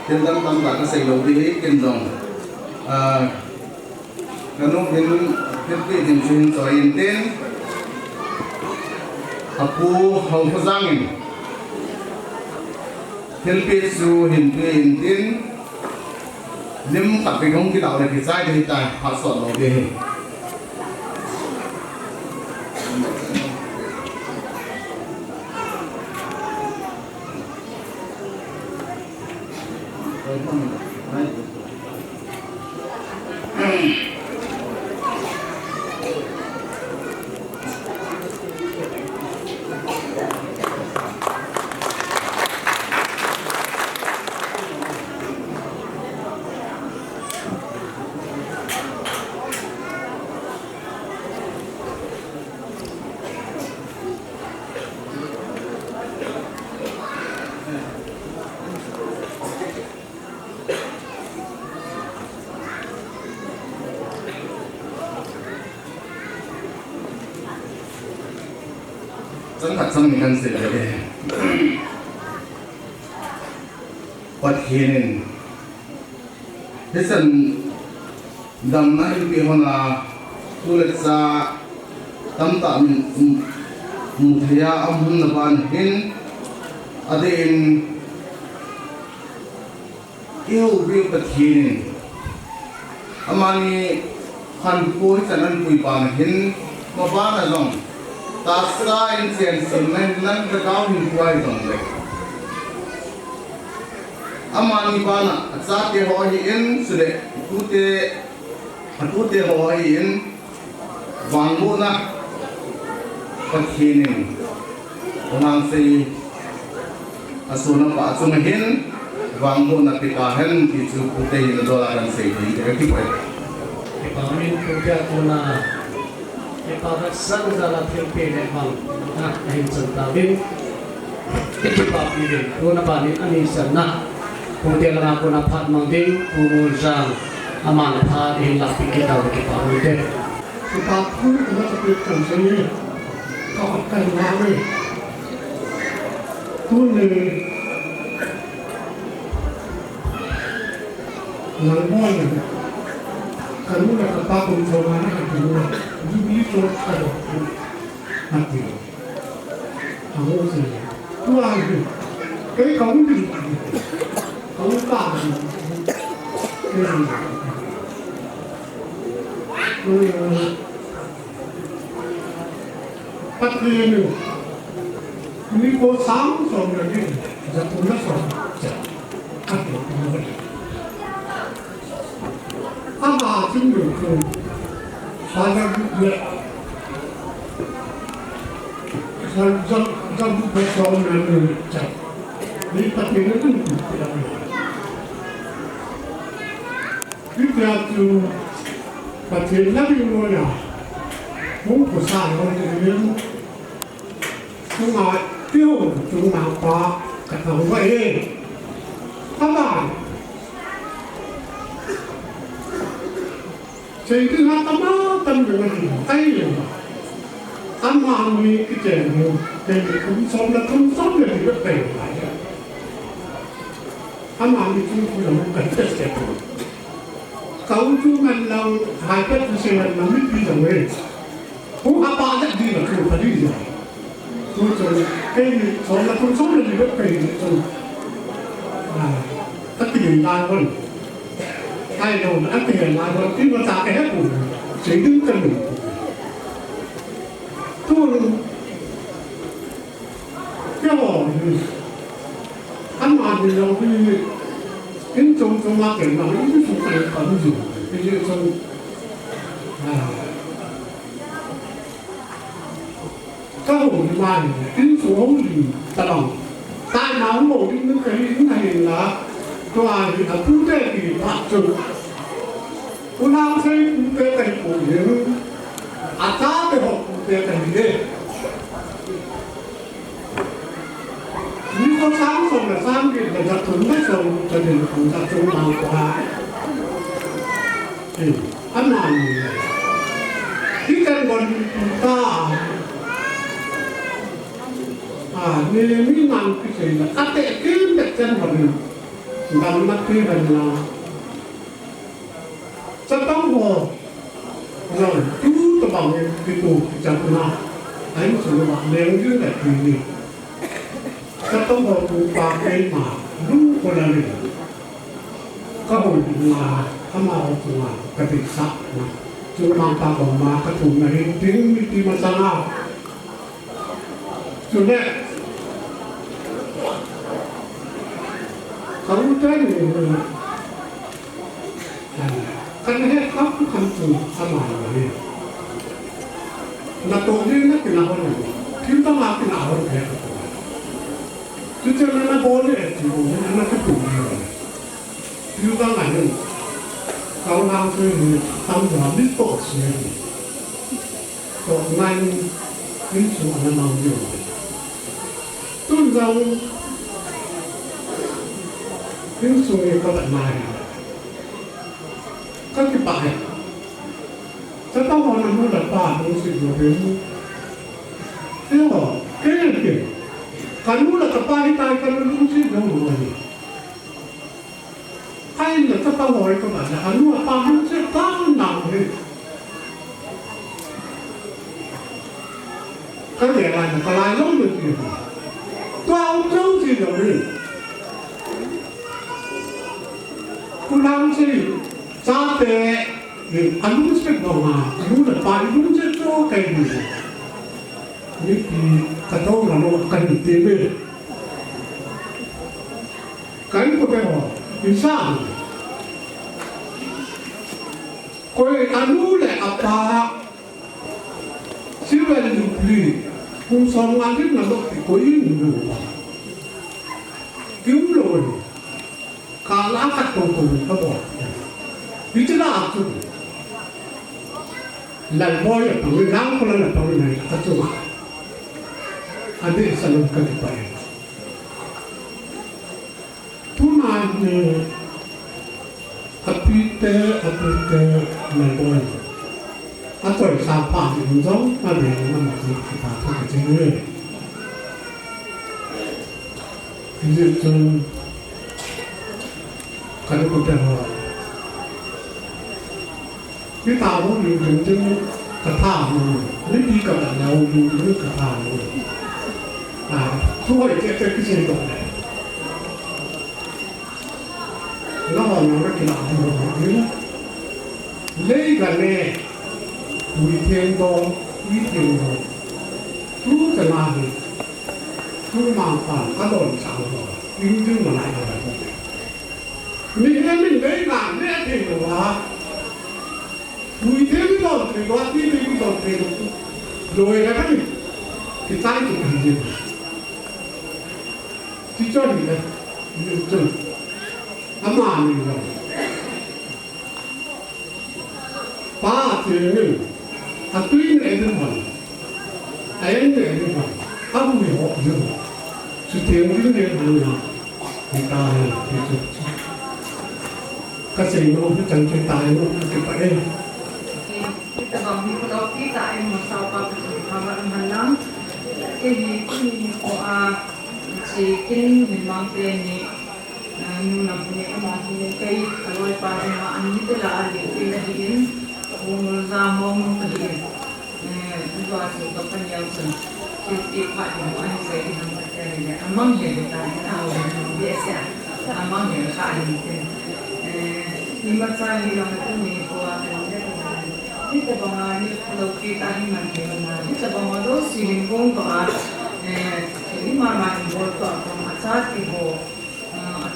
ten dam tam la ka sei lo di he ken dong ka no hin pe din chin so in ten apu hong ko jang in hin pe su hin pe in tin lim ta pe gong ki dao le ki sai de ta ha so lo de he真係生命緊時嚟嘅，不天，一陣人那要變下，做力sa，當大唔睇下暗紅那班人，阿啲要變不天，阿媽你韓國一陣人會班人，我班那種。Tasra in sense nan ka kaw hin kuai dong le amani bana sa te ho hi in sule tu te ho hi in wangbo na pathinin onang sei asuna pa sum hin wangbo na pikahen ki chu pute hin do la kan sei hi ka ki pai Pamin kerja kuna Ipawat sang dalam Filipina bang nak ahin sentawin ikipapilin kuna panin anisan na kung dia lang ako na pat mangding pumursang aman pat hilapin kita ikipapilin Sepatu kita sepikan sini kau akan lari tuni langboy kamu nak tapung sama nak kamu di itu ada nanti kamu sih tuan itu kamu di kamu tak Patrick ini kau sama sama ni jatuhnya sama apa tinggal tu saya dia jam bersama dengan cak ni Patrick itu kita tu Patrick lagi mana mungkin saya orang ini chúng ta tiêu chúng ta có cái thằng vậy các bạn thì cứ hát tâm tâm được mình tay rồi tâm hàng mi cái chuyện này thì cũng sống được thì rất tiền lại tâm hàng mi chúng tôi là một cái chất đẹp cấu chúng mình lâu hai cái thứ gì là mình biết đi rồi cũng hai ba cái gì là không phải đi rồi tôi cái sống là không sống được thì rất tiền rồi tất nhiên là hơn ai đâu đã tiền mà rồi khi mà ta cái hết cũng chỉ đứng chân mình tôi cái họ ăn mà thì đâu cái trong mặt cái nó cái phụ cái phần gì cái trong các hộ mà cái số gì ta đồng tại nào một cái này là tòa thì là phú tệ thì phạt trừ cô nào xây phú tệ thành cổ những à ta cái họ phú tệ thành gì nếu có sáng xong là sáng thì là giặt thúng hết xong cho nên cũng giặt thúng nào quá thì ăn làm gì cái chân còn ta nên mình làm cái gì là cắt tệ kiếm được chân của mình bằng mắt kia là sắp tóc hồ rồi chú tôi bảo cái tù cái chân nào anh sử dụng nếu như là gì gì sắp tóc hồ tù qua cái mà đúng của là gì có hồi là thăm ao tù là cái việc sắp mà chú mang ta vào mà cái tù này tiếng đi mà sang nào chú nè không trái người cái hết khóc cũng không chịu sao mà vậy là tổ tiên nó cái nào vậy thiếu tao làm cái nào vậy chứ cho nên nó bố này thì nó cái tủ này thiếu tao làm gì tao làm cái tao làm biết tổ gì tổ này biết số nó làm gì tôi rằng những số người các bạn này các cái bài chắc tao hỏi là nó là bà nó sẽ rồi đến thế hả cái này kìa cái nó là cái bài tay cái nó cũng sẽ đâu rồi hay là chắc tao hỏi các bạn là cái nó là bà nó sẽ tăng nặng đi cái này là cái này lắm được gì tao không gì đâu đi cô làm gì cha mẹ thì anh cũng sẽ bảo mà đúng là bạn cũng sẽ cho cái gì như thì cái đó là nó cần tiền về cái của cái họ thì sao coi anh cũng là apa chỉ là gì cũng xong anh biết là nó thì có ý nhiều cứu rồi cả lá cắt đầu các bạn vì thế nào chứ lần bôi ở tuổi lắm có là tuổi này các chú ạ anh biết sao luôn cái bài thu nào apite lần bôi anh tuổi sao phản ứng giống mà để mà một cái phản ứng cái gì nữa ví dụ như cái đó cũng là cái tàu nó dùng cho cái thảo rồi lấy đi cả nhau dùng cái thảo rồi không phải cái gì đó nó hỏi nó cái nào thì nó nói lấy cái này bùi thiên đô uy thiên đô chú cái nào thì chú mang phản các đồn sao rồi nhưng mà lại là mình đấy làm thế thì là bùi thiên đô thì có tí đi đô thì rồi là cái thì sai thì làm gì thì cho gì đấy chứ ấm mà mình rồi ba thì mình tuy này nó mà ấy này nó mà không bị họ nữa sự thiếu cái này là người ta thì cái gì nó cũng chẳng cái tài nó cũng cái phải đây kita bang ni kalau kita yang masalah kawan malam ini kini si kini memang ni nuna punya kemampuan kai kalau pada ani itu lah ada ini umur zaman tadi buat kapan yang jadi pak yang ani saya dengan materi amang yang kita tahu biasa amang yang kali lima tahun yang itu buat ini terbangun ini kalau kita ini mungkin ini terbangun itu singgung buat ini mama buat apa macam itu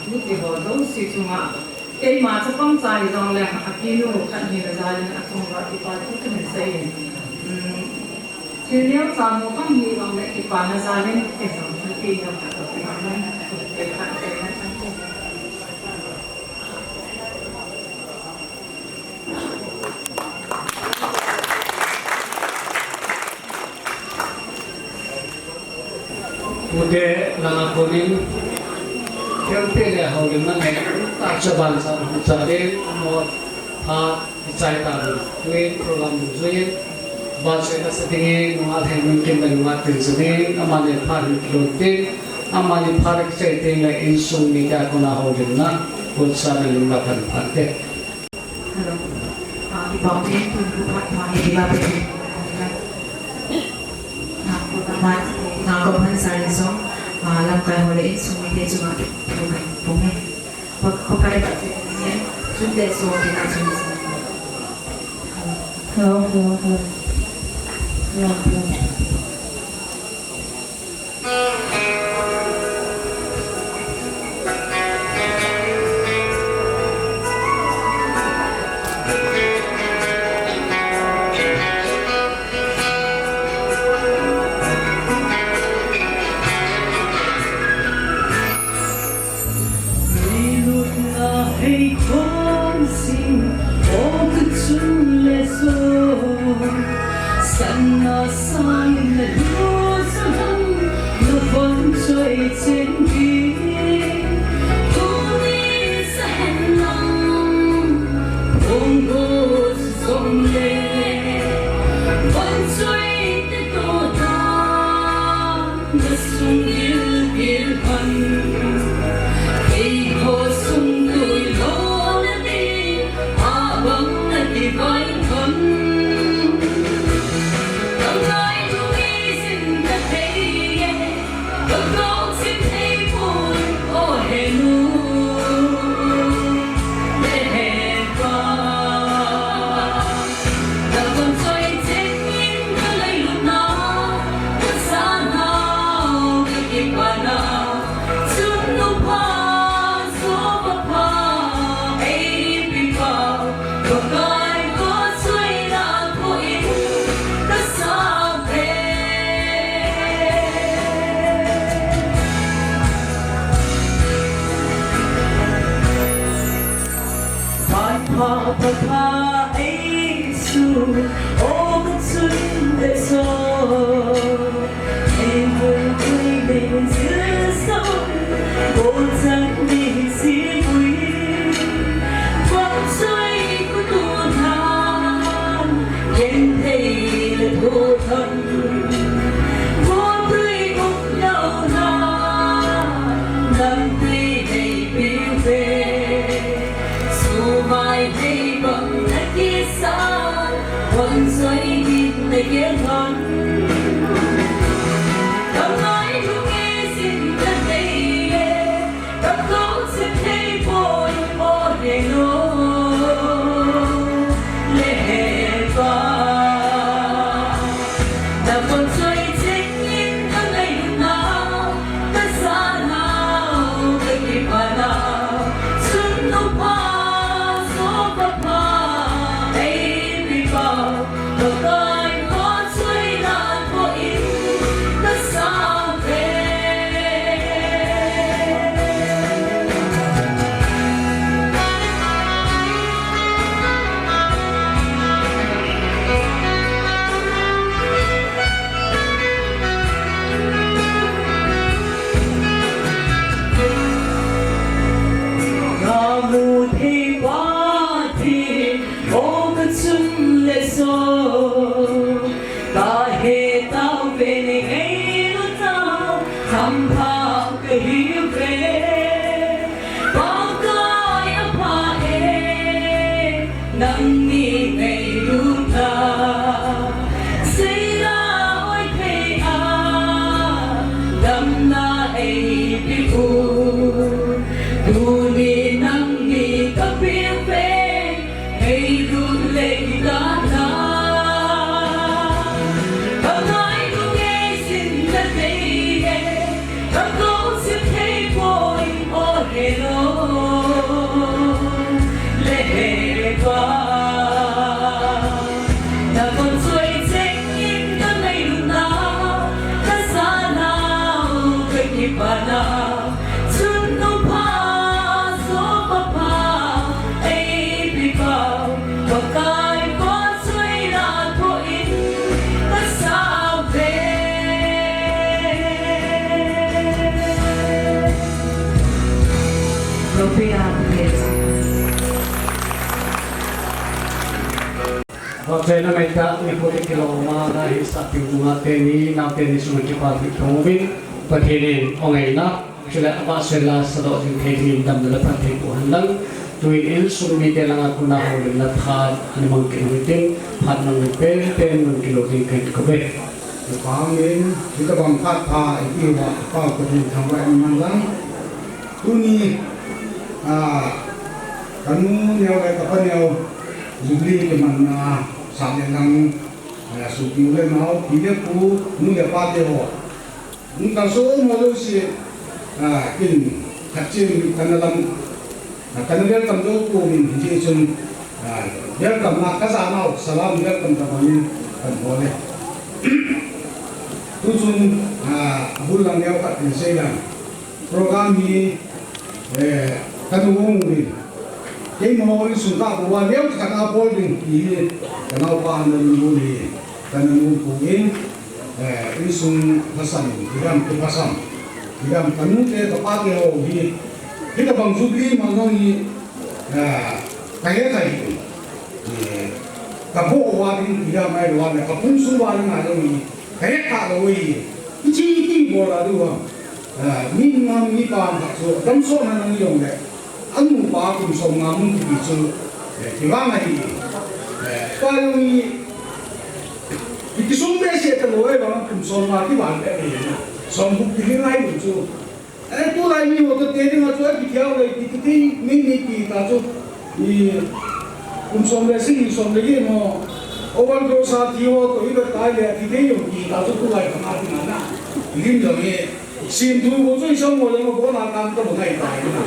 itu itu sih cuma macam pangsa itu orang yang akhirnya kan ini jalan asal buat itu kan saya jadi yang sama kan ini orang yang ibadah jalan itu seperti yang kata orang Mungkin lama kuning yang pilih hal yang mana tak coba jadi mau dicari tahu ini program musuhin bahasa kita sedih mengat mungkin mengat tersebut amalnya paling kelutin amalnya paling cerita yang insung nikah kuna hal yang mana bersama lima partai. Hello, di bawah ini tuh mari di bawah ini. Ngako Hansari Song langkai oleh sumite cuma bunga pokoknya ini sudah semua kita cuma hello Duli nang di kapipe trên năm nay ta mình có thể kêu mà đã hết sạch tiêu dùng tên ní nào tên ní số cái phát triển thông minh và thế nên ông ấy nó cho nên apa sela sado jin thế thì đam là phát triển của hắn lăng tui il sum mi te langa kuna ho le na tha ani mang ke wi ten phat mang pe ten mang kilo ti ke ko be Phá miếng chúng ta bằng phát thà yêu và phá của mình thằng bạn mang lắm tu ni cán neo cái tập neo dùng đi thì mình sản lượng năng sụt tiêu lên máu thì biết cú muốn để phát tiêu muốn cả số mà đâu xí kinh phát triển cần làm cần biết cầm đâu của mình thì chừng biết cầm là cái gì nào salam biết cầm tập mình cần có này tu chun bulan leo kat ni saya program ni kanu ngomong ni mau ni sudah buat leo kat apa ni ini kenapa anda ni kanu ngomong ini sun pasang diam tu pasang diam kanu ke tempat leo ni kita bang Zubli mana ni kaya kapo warin diam ay warin kapun su warin ada ni kaya kado wei ichi bola dua min ngam ni pam so dam so na nang yong le anu pa kum so ngam ki chu ki wa ngai pa ni ki sum be se ta lo e ba kum so ma ki wa le ni so bu ki ngai bu chu tu lai ni wo to te ni ma chu ki thiao le ki ti min ni ki ta chu ni kum so le si so le ni mo Oval ko sa tiwo to iba tayo at hindi yung kita to tulay ng ating anak. Hindi kami sintu mo so isang mo lang mo na kanto mo ngay tayo na.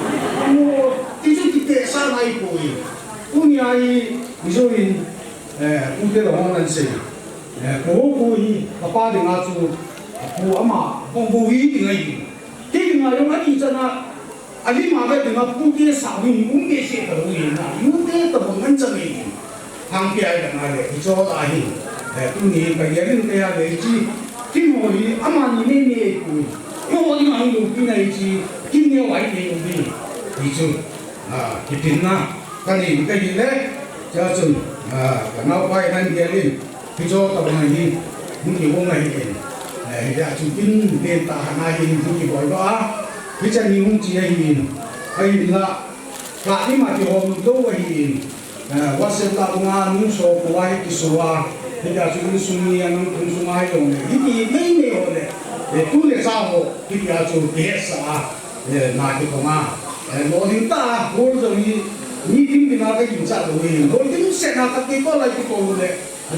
Mo tiso titesa na ipo eh. Kunya ay isoin ute ro nan se. Ko ko i papa de nga chu ko ama kong buhi ngai. Ti nga yung ani sana ali ma ba de nga puti sa wi mung ke se ka ro na. Yu te to ngan cha ngai. Hàng kia là ngày để cho ai tu ni cái gì cũng thế để chi kim hồ đi ama ni ne ne cùi yêu đi mang dùng cái này chi kim nhiều vậy thì dùng đi thì chứ cái tiền na cái gì đấy cho chừng cái nào quay lên kia đi thì cho tao này đi những cái ông này thì để chừng kim tiền ta này thì những cái gọi đó cái chân nhiều chỉ hay là cả đi mà thì hôm đâu vậy WhatsApp ta bunga nung so kuwai kiswa hida chuni sumi anung kunsumai yong hiti nei ne ole tu le sa ho hiti a chu ke sa na ki konga lo din ta hol do ni tim bina ka kin sa do ni lo din se na ka ki ko lai ki ko le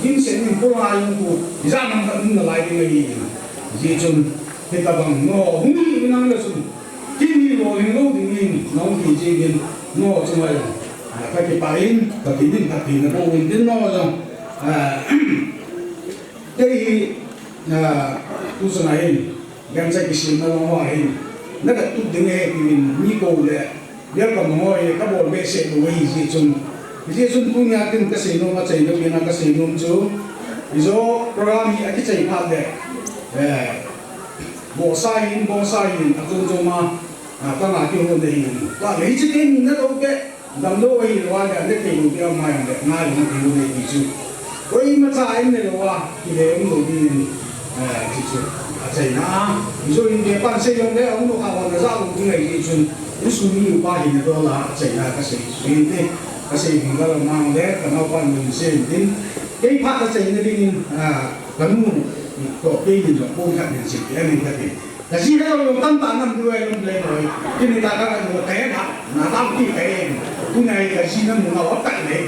din se ni ko la yung ku isa nam ka din na lai ki ni ji chun hita bang no humi bina le sun ti ni lo din lo din ni no ki ji bin no chu mai các cái bài các cái định các cái nó bao gồm đến nó rồi đây tu sửa này đem ra cái xin nó hoa hình nó đặt tu tiếng nghe thì mình như cầu lệ biết cầm hoa các bộ bê sẽ đồ gì gì chung tu nhà tin cái gì nó mà chạy nó biến cái gì nó chú ví dụ program gì cái chạy phát đấy bộ sai in chung mà các ngài kêu nó đây là lấy chứ cái nó đâu cái đam đâu ấy là cái này thì cũng không mai được ngay cũng thì cũng này chứ với mà sai này là thì để ông đầu tiên chứ chạy na ví dụ như bạn xây dựng đấy ông nó học là ra một cái này thì chứ cái số nhiều ba thì đó là chạy na cái xây dựng thế cái xây dựng đó là mang đấy cái nào bạn mình xây dựng cái phát cái xây dựng đi cái mùng có cái gì là bốn cái mình xây cái này cáiแต่ที่เราลงตั้งตานั่นด้วยลงเลยเลยที่ในตาก็คือแท้ครับหน้าตั้งที่แท้ทุกไงแต่ที่นั่นมึงเอาตั้งเลย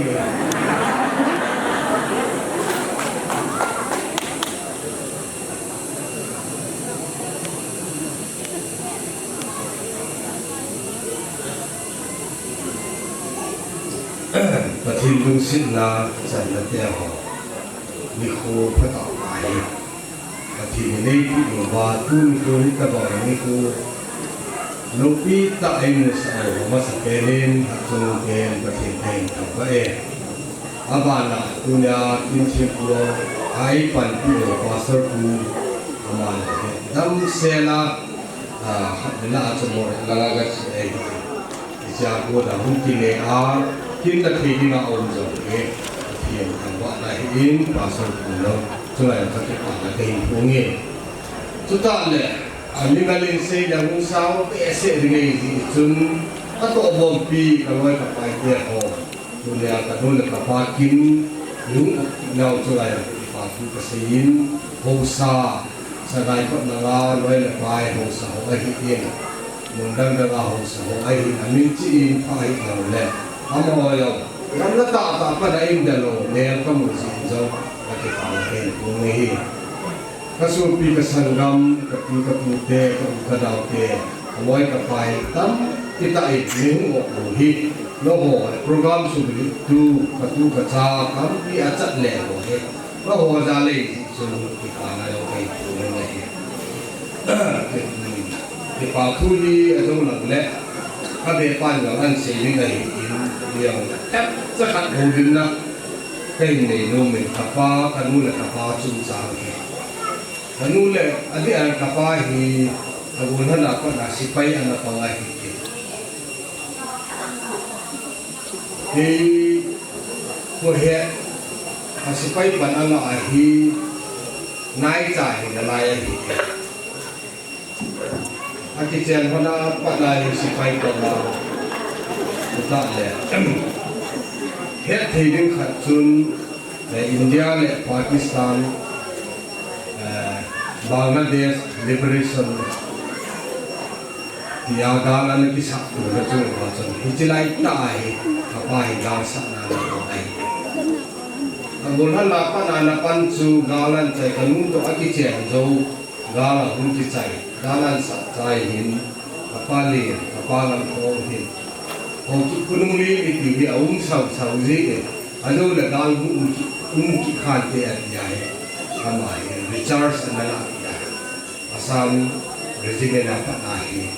ประเทศลุงศิลาจันทร์เดียวมีโคพระต่อไปที่นี่ผู้ว่าทุนคนที่บอกนี่คือลูกพี่ตาเองสาวมาสเปรินหักจงเกณฑ์ประเทศไทยทั้งประเทศอาบานะตุนยาทินเชียงกัวไอปันผู้ว่าสรุปอามานะดังเซลาเวลาจะมองลาลากัสเองจากวัวดาหุ่นกิเลอากินตะคีนี่มาอมจงเองท thiền thành gọi là in và sâu cùng lâu cho này cho cái khoản là tình của nghề chúng ta là những cái lên xây đang không sao cái sẽ thì nghề gì chúng các tổ bom pi các loại các bài tiệc hồ chúng là các đôi là các ba kim những nào cho này và chúng ta xây in hồ sa sa đại con là loại là bài hồ sa hồ ai hiện mình đang đang hồ sa hồ ai hiện mình chỉ in phải nào lệ amo yo nắm nó tạo tạo cái này in đâu nè có một gì đâu là cái tạo cái của nghề kasupi kasangam kapute kadauke amoy kapay tam kita ning mo hit no ho program su tu katu kacha kam pi achat le ho he no ho ja le su ki kana yo kai tu ne ki pa thu ni ajong lang le ka be pan yo an se ni ngai in yang tap sa khat ho din na kai nei no me kapa kanu le kapa chung cha ke anu le adi an kapa hi agun hana ko na sipai an pa wa hi hi ko he sipai ban an a hi nai cha hi na lai hi aki chen hana pa lai sipai ko na ta le he thei ding khat chun le India le Pakistan Bangladesh Liberation tiada lagi satu macam macam hijlai tai apa yang sana lagi. Anggulan lapan anapan su galan cai kanun tu aki jen jauh galan hunci cai galan sat cai hin apa li apa lam kong hin. Hongki kunung li itu dia sau zi anu le gal ki khan te dia kamai recharge anala asam regiment apa nahi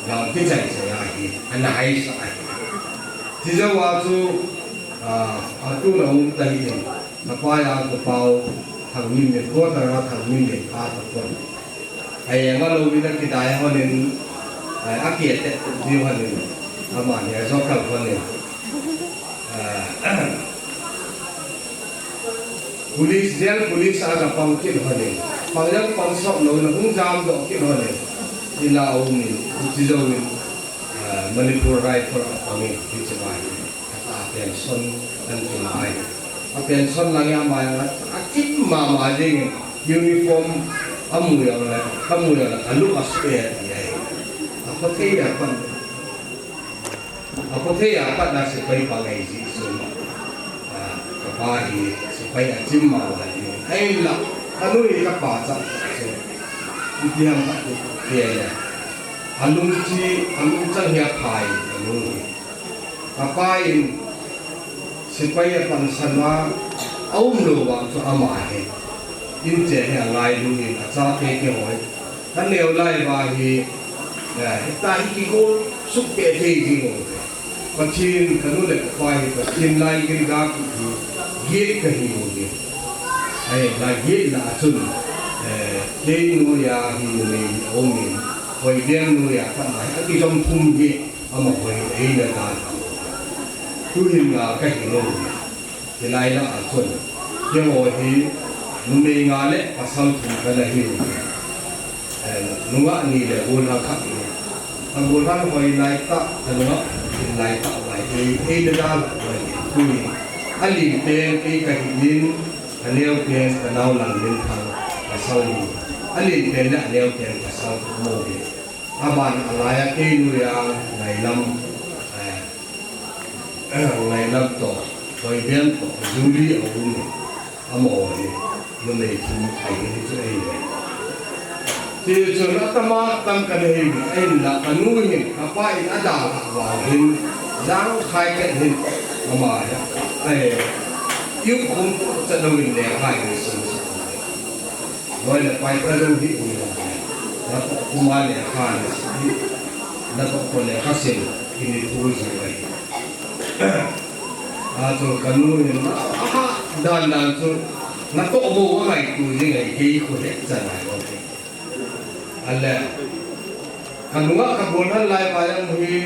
yang kita saya ini anai saya jika waktu aku nak tadi apa yang aku tahu thằng mình để có thằng thằng mình để phá tập quân hay kalau kita yang honen akhir dia honen aman ya sokal honen Polis ada pangkil honen pangjang pangsok lo na kung jam do ki honen ila umi tijo ni Manipur right for kami dicebai kata pension dan tunai pension lang yang bayar aktif mama ding uniform amu yang la kamu yang alu aspek ya apa te apa nasi pai pangai ji sun kapahi supaya jimma lagi ai la anu ika paca diam tak dia alung cang ya pai alung apain supaya pansana aum lo waktu amahe inje ya lai luin aca ke ke hoi kan leo lai bahi ya ta ki go suk pe the ji go pathin kanu le pai pathin lai ki ga ki ye ka hi ho ni ai la ye la chun ke nu ya hi ni omin hoi biang nu ya pa mai a ki jom thum ji ama hoi ei na ta tu hin ga ka hi lo ki lai la a chun ke ho hi nu me nga le pasal thum ka la hi nu wa ni le ul ha kha ni ang ul ha hoi lai ta no lai ta wai ei na da la hoi tu ni ali pen ke ka hi nin aneu pen ka nau lan min thang ka sau ni ali pen na aneu pen ka sau mo ni aban alaya ke nu ya ngai lam to hoi bian to juli au ni amo ni no me thum ai ni chu ai ni ti chu na tama tam ka nei ai la kanu ni apa in ada wa hin dang khai ke hin ama ya ai yêu khum cha đâu ni le khai ni su nói là quay ra đâu đi cũng được nó cũng mà để khai nó cũng còn để khai sinh thì đi thôi rồi rồi cái nuôi nó đàn rồi nó có bộ cái này tuổi như này khi của hết giờ này rồi anh lẽ cái nuôi cái bốn hắn lại phải làm gì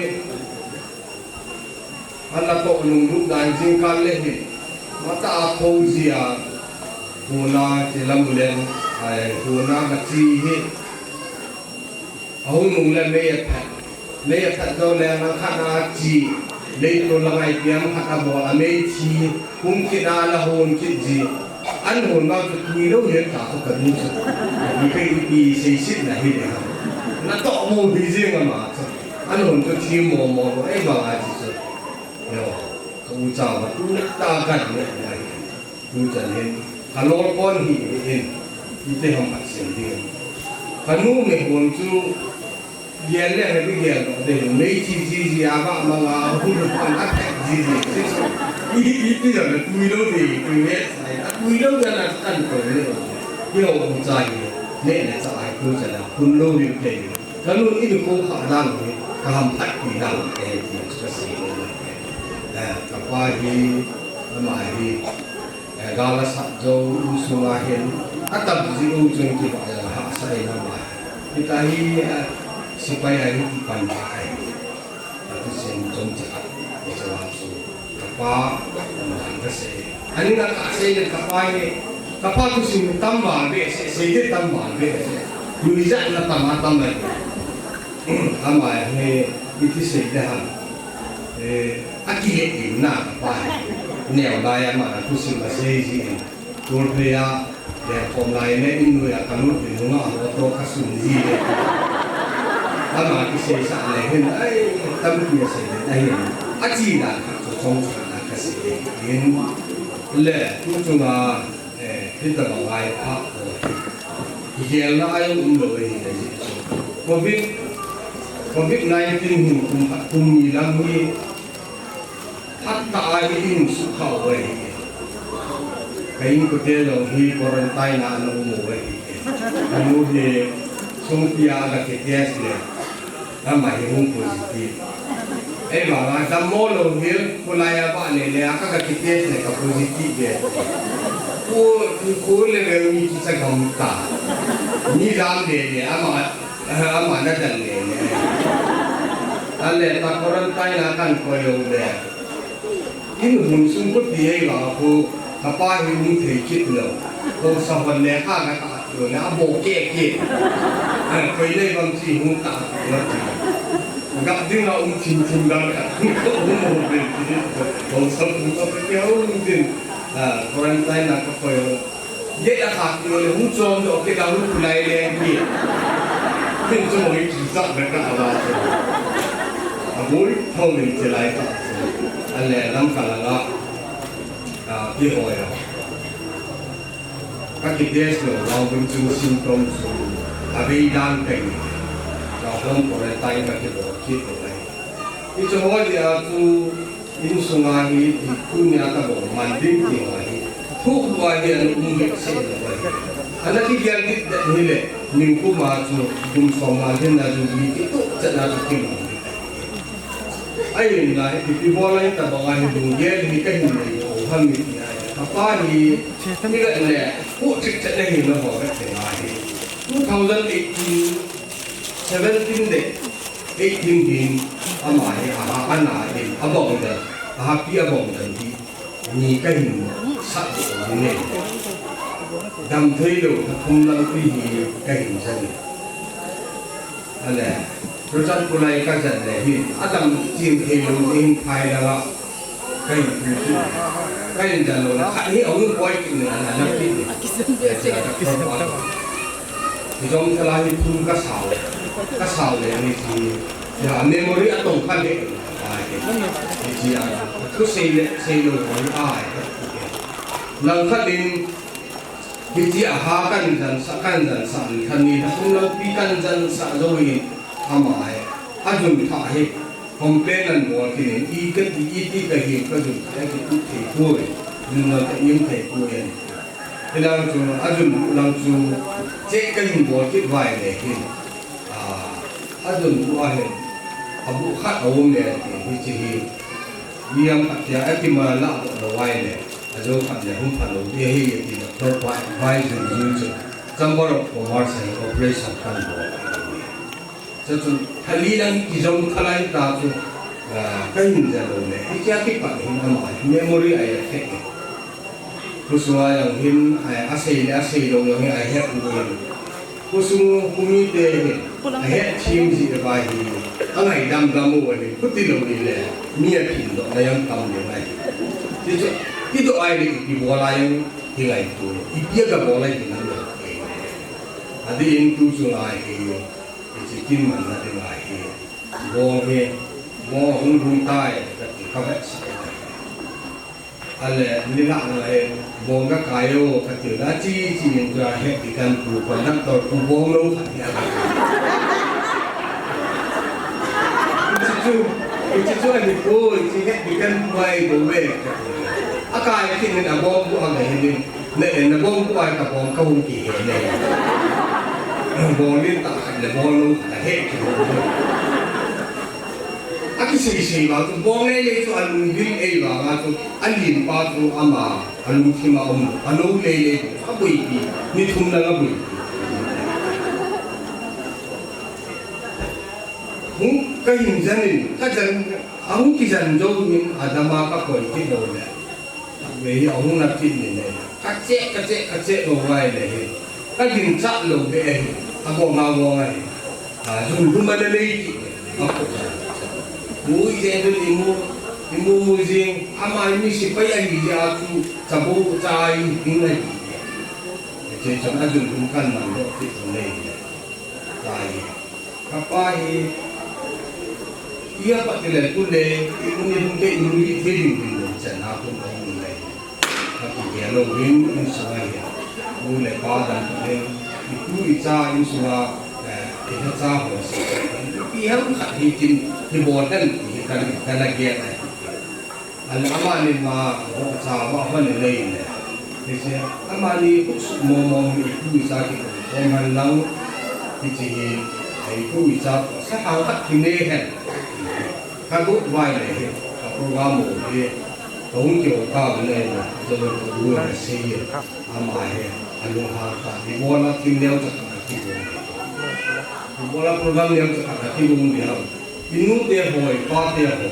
anh là tổ nung lúc đại dương can lên thì mata akozia kuna tilamulen ai kuna machi hi ahun mungla me phat do le na khana chi le to langai piam khata bo ame chi kum kina la hon ki ji an hon ma tu lo yen ta ko ka ni ni kai bi sei sit na hi le na to mo bi ji nga ma an hon to chi mo ai ba ga ji so yo ku cha ba tu ta kan ne ai ku cha ne kalor kon hi in ite hom pat sen di kanu me hon chu yen le he bi yen de me chi ji aba ma ga hu lo kan at ji i ti ya le tu lo de tu ne sai at tu lo ya na kan ko ne yo mo cha yi ne ne sa ai ku cha la kun lo ni pe kanu i ko kha dang ni ka ham pat pi dang e ti sa si ne ka pa hi ma hi gala sa jo su la hen atab ji u chung ki ba ya ha sa e na ma kita hi supaya ini dipanjai atau senjong jahat sesuatu apa dan kese ani nak kasih dan kapa tu sih tambah be sejak tambah be yuizat na tambah tambah ni itu sejak akibat ini nak apa ni orang mana tu sih masih sih turunnya dan pemainnya ini ya kamu di rumah atau kasunji ama ki sei sa le hen ai tam ki sei le ai a ji na ka to song na ka sei yin le tu tu ma hit da ba ai pa ye la ai um lo ai de covid 19 hin kum ni lam ni hat ta ai in su khau ai kai ko te lo hi quarantine na no mo ai anu de song pia la ke yes le ama yung positif. Mga damo lo hil kulaya ba nila aka kakites na ka positif eh. Ko le ni sa gamta. Ni ram de ama na dan le. Ale ta quarantine na kan ko yo le. Inu hum sum ko ti ba ko kapa hi thei kit lo. Ko sa ban le ka ka ta lo na bo ke ko le bang si hum ta lo ti gặp tiếng nào chìm đang cả cũng một bên thì còn sắp cũng có cái kéo tin quarantine là có phải dễ là khác rồi không cho được cái đầu lúc này lên gì nên cho mọi người chắc được cái nào mỗi thôn mình chỉ lại cả anh lẽ lắm cả là đi hỏi các cái đề sốเราเป็นจุดสิ่งตรงสูงอาบีด้านเก่งเราต้องบริการกับที่เราคิดอะไรที่จะว่าเดี๋ยวtu ini sungai di punya kabo manding tinggalทุกวันเดียนumur sesuai anak tiga ni le minggu maju dum sama dia nak jadi itu jangan tukin ayo ni lah di bola ini tak bangun dum dia ni kan ni orang ni apa ni ni kan le kok cek ni lah orang tinggal 2017 deh 18 din amai akan ada abang dah api abang tadi ni kan satu ni dam thelo thum lang pi hi kan jan ala projan pulai ka jan le hi adam jin thelo in phai la kan kan jan lo kha ni ông koi ki na na pi ni jom thala hi thum ka sao le ni ji ya memory atong kan le ai ji ya ku sei lo ko ai lang khalin biji aha kan jan san kan ni thum lo pi kan jan sa zoi amai ajun tha he complain an mo ki ni ka ti ka hi ka jun ka ki tu thi ko ni na ka yim thai ko yen ilang chu ajun lang chu che ka yin bo ki vai le hi ajun tu a he abu khat awum le hi chi hi niam khat ya akima la lo vai le ajo khat le hum phan lo bi hi ti to vai ju ju chambor commerce and operation kan bo so chu thali lang ki jom khalai ta chu kai hin ja lo le hi cha ki pa hi na ma memory ai kusua yang hin asai dong yang ai het buin kusungu kumite ai het team ji ba hi angai dam damu ani puti lo ni le mia pin do na yang tam le mai itu ai di bola yang hingai tu dia ga bola ni na adi in tu su lai hi kin man na de lai hi bo he bo hung tai ka ba ale ni la na he bo ga kayo ka ti na chi chi ga he ti kan pu pa na to pu bo lo ka ya itu ani ko chi he ti kan mai bo we akai ti ni na bo bu ang he ni na bo bu ai ka bo ka hung ki he ne bo ni ta ka le bo lo ka he ki aki si ba tu bo ne le tu alung bil e ba ma tu alin pa tu ama alung ki ma anu le ka bui bi ni thum na ga bui hung ka hin janin ka jan ang ki jan jo min adama ka ko ti do le me ang na ti ni ne ka che lo wai le he ka hin cha lo be e ako ma wo ngai jun dum ba le ti ako mui je du limu mujing ama ini si pa yang dia tu sabu cai inai je jam ajun bukan man do ti ne cai apa ia pak tele kule ini mungkin ini feeling ni jan aku mau mulai tapi dia lo win insya mulai pada itu ica insya kita tahu dia tak hitin dibuatkan kan lagi ada. Al-aman ma sama apa ni lain. Jadi aman ni momong itu bisa kita orang lang jadi itu bisa seharusnya kini kan. Kalau buat ni program ni tolong jauh ni jadi dua sih aman ni alung harta dibuat kini dia bola program yang sekarang ini dia inu dia hoi pa dia ho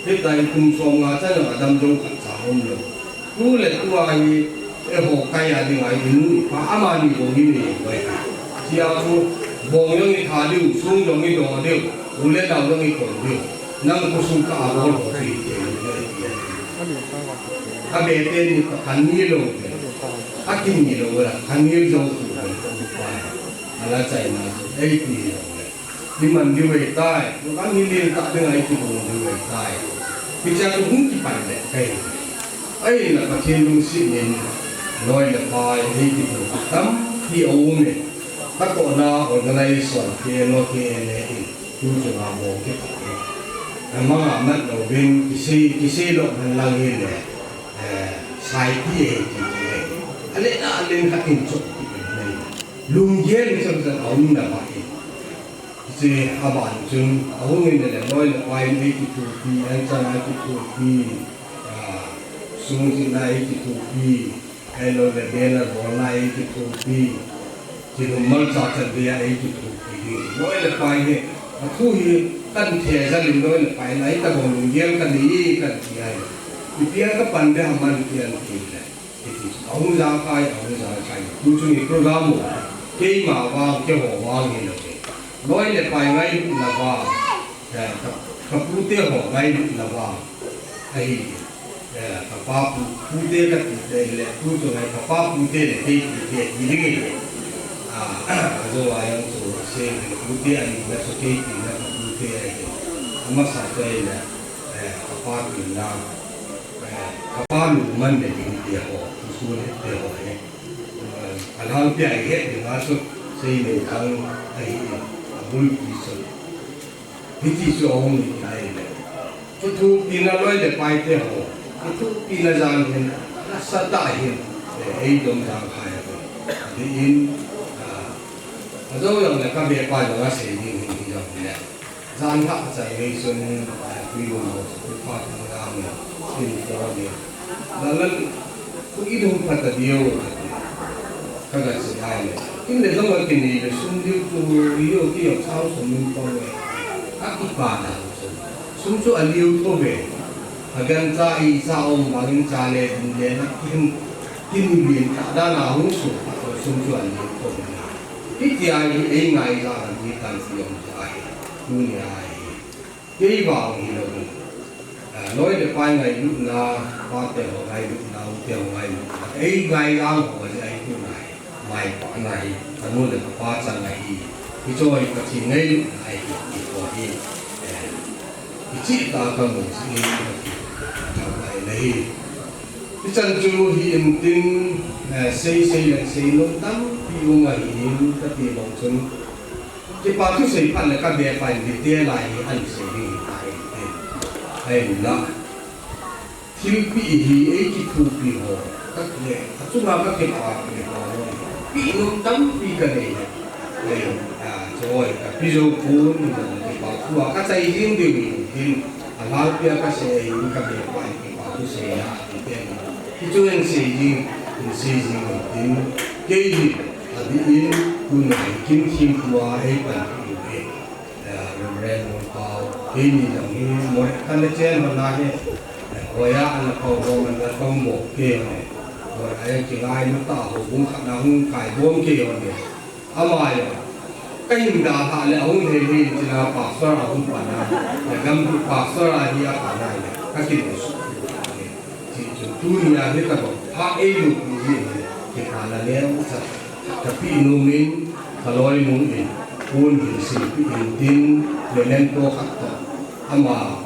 kita kum som nga cha na adam jo ka cha hom lo tu le tu ai ho kaya ni ai inu pa ama ni bo ni ni wai dia tu bo yo ni tha liu sung yo ni do liu u le da yo ni ko liu nang ko sung ka bo lo ti ka be te ni kan ni lo akin ni lo la kan ni jo ku ala chai na ei ti ni man di wei tai lo kan ni le ta de ai ti bo di wei tai pi cha tu hung ki pan le kai ai na ka chen lu si ni noi le pai ei ti bo tam hi o me ta ko na organization ke no ke ne tu ju na mo ke ta ma ma lo bin ki si lo han lang ni le sai ti ei ti ale na ale ka tin chu lung yen trong dân ông là vậy, thì các bạn chúng ông người này nói là ai đi thì thuộc đi, anh cha này thì thuộc đi, sung sinh này thì thuộc đi, hay là bên là bọn này thì thuộc đi, thì nó mất giá trị địa ấy thì thuộc đi, nói là phải này, thu hi căn thể gia đình nói là phải lấy ta còn lung yen căn gì căn gì ấy, thì bây giờ các bạn để làm ăn tiền thì ông ra khai, tôi chung ý program một cái mà vào cái hồ vào như vậy nói là phải ngay là vào các phụ tiêu hồ ngay là vào hay các phụ tiêu các cái là phụ tiêu này các phụ tiêu này cái gì đấy rồi anh số xe phụ tiêu anh là số cái gì là phụ tiêu này mà sao đây là các phụ tiêu là các phụ mình để đi tiêu hồ số này tiêu hồ này alhal pia he de masuk sei ne kang ai bul piso hiti so ong ni ai le tu pina loi de pai te ho tu pina jang hin sa ta hin ei dom jang khai de in zo yang le ka be pa lo sei ni ni jang le jang ha cha ei sun pi lo ko pa ta ga ni ni ko ni lalan ku idung pata dio kaga sai in le long ke ni le sum diu tu yo ki yo chao sum min to we a ki pa na sum chu aliu to we agan cha i cha om bangin cha le din le na tin liền đã là hung thủ ở xung quanh những con người ít thì ai ấy ngày ra là như tan phiền ai luôn ai cái vào thì là nói được vài ngày lúc nào ba tiền ngày lúc nào tiền ngày ấy ngày ra của cái ấy như này ngày quả này ta nuôi được ba trăm ngày thì cho cái chỉ ngay lúc này thì có đi chỉ ta cần một sự này này cái chân chú hiện tin xây lông tắm thì ông ấy hiện cái tiền bóng chân cái bao nhiêu xây pan là các bé phải đi tiền lại anh xây đi hay là thiếu bị gì ấy cái thu bị hồ các nghề chúng ta các cái khoa bị hồ bị lông tắm bị cái này này rồi ví dụ cuốn thì bảo thu các xây riêng đều thì lao bia các xây các bé phải thì bảo thu xây thì tiền thì cho nên xây riêng thì cái gì đi in cuốn này kim kim qua ấy bằng rồi một bao ini yang ini mau kan leceh mana ni, oya anak kau orang anak kau mau kaya ni, orang ayah kira ini tak hubung kerana hubung kai hubung kaya ni, amai, kain dah tak le hubung ni cina pasar hubung panah, jam pasar lagi apa ni, kasih musuh, dunia ni tak hak elu ni, kita ni tapi numin kalau numin pun disipin dengan tokat ama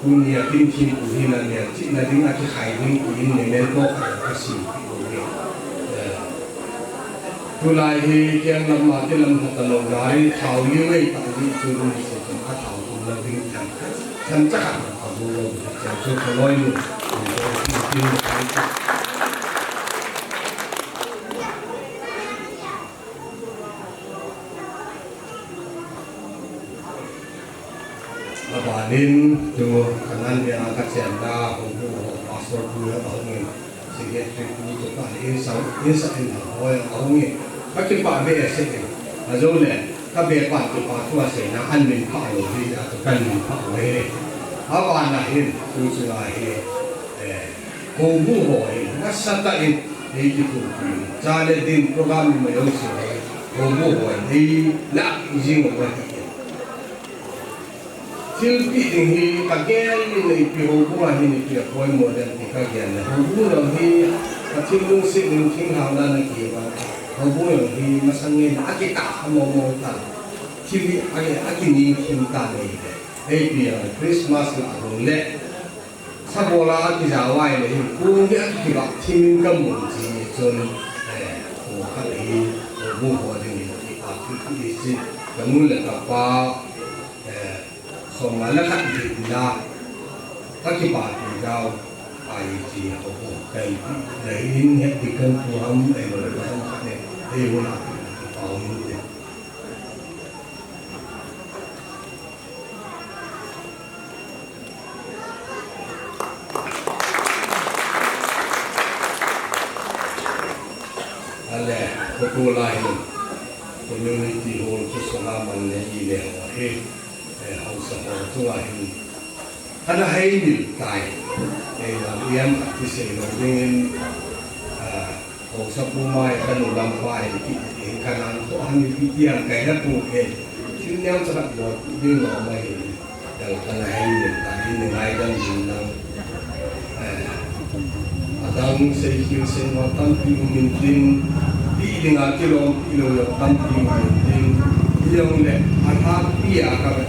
dunia tim kuhina ni cina dengan kekainan kuhin dengan tokat kasih tulai yang lama dalam katalog dari tahu ni tadi turun sesuatu tahu tu lebih cancak tahu jadi kalau ini Abalin tu kanan dia angkat senda untuk pastor dua tahun ni, sehingga itu kan insya Allah tahun ni, bagi pak BSC, azul le, tapi pak tu pak tua sena anmin pak lagi atau kan pak lagi, awan lahir tu lahir, kubu hoy, nasata ini itu, jadi din program menyusun, kubu hoy, ini lah izin orang. Filpi ini kagian ini pihu bunga ini pihu koi modern ini kagian lah. Hubungan ini kacil lungsik lungsing haulan lagi apa. Hubungan ini masangin akita mau tak. Kiri aki ni cinta ni. Biar Christmas lah boleh. Sabola aki Jawa ini. Punya aki bak tim kamu sini jon. Bukan ini hubungan ini. Aki isi kamu letak apa. Soalnya kan kita pakai jauh IT atau kayak lain yang dikan Tuhan berlaku kan dewa tahu itu. Ada betul lain community hall tu selama ni dia hậu sở chung là hình hắn hay nhiều tài để làm em thì sẽ nói đến hậu sở bu mai hắn nụ làm khoai thì khả năng của hắn như tiền cái nó cụ thể chứ nếu cho bạn một như nó mày rằng hắn hay nhiều tài như ngày đang nhìn năng đang xây dựng sinh hoạt tâm tư mình tin đi dengan kilo tâm tư mình tin yang le anh bia các bạn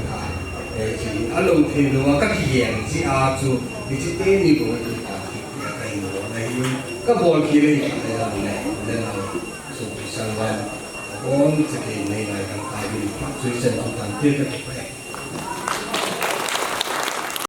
chỉ ở lâu thì nó các hiện chỉ chú thì chỉ tên như của chúng ta cái nó này các bộ kia này là nên là số sang văn con sẽ này này đang tài bị phát sinh trong toàn thế các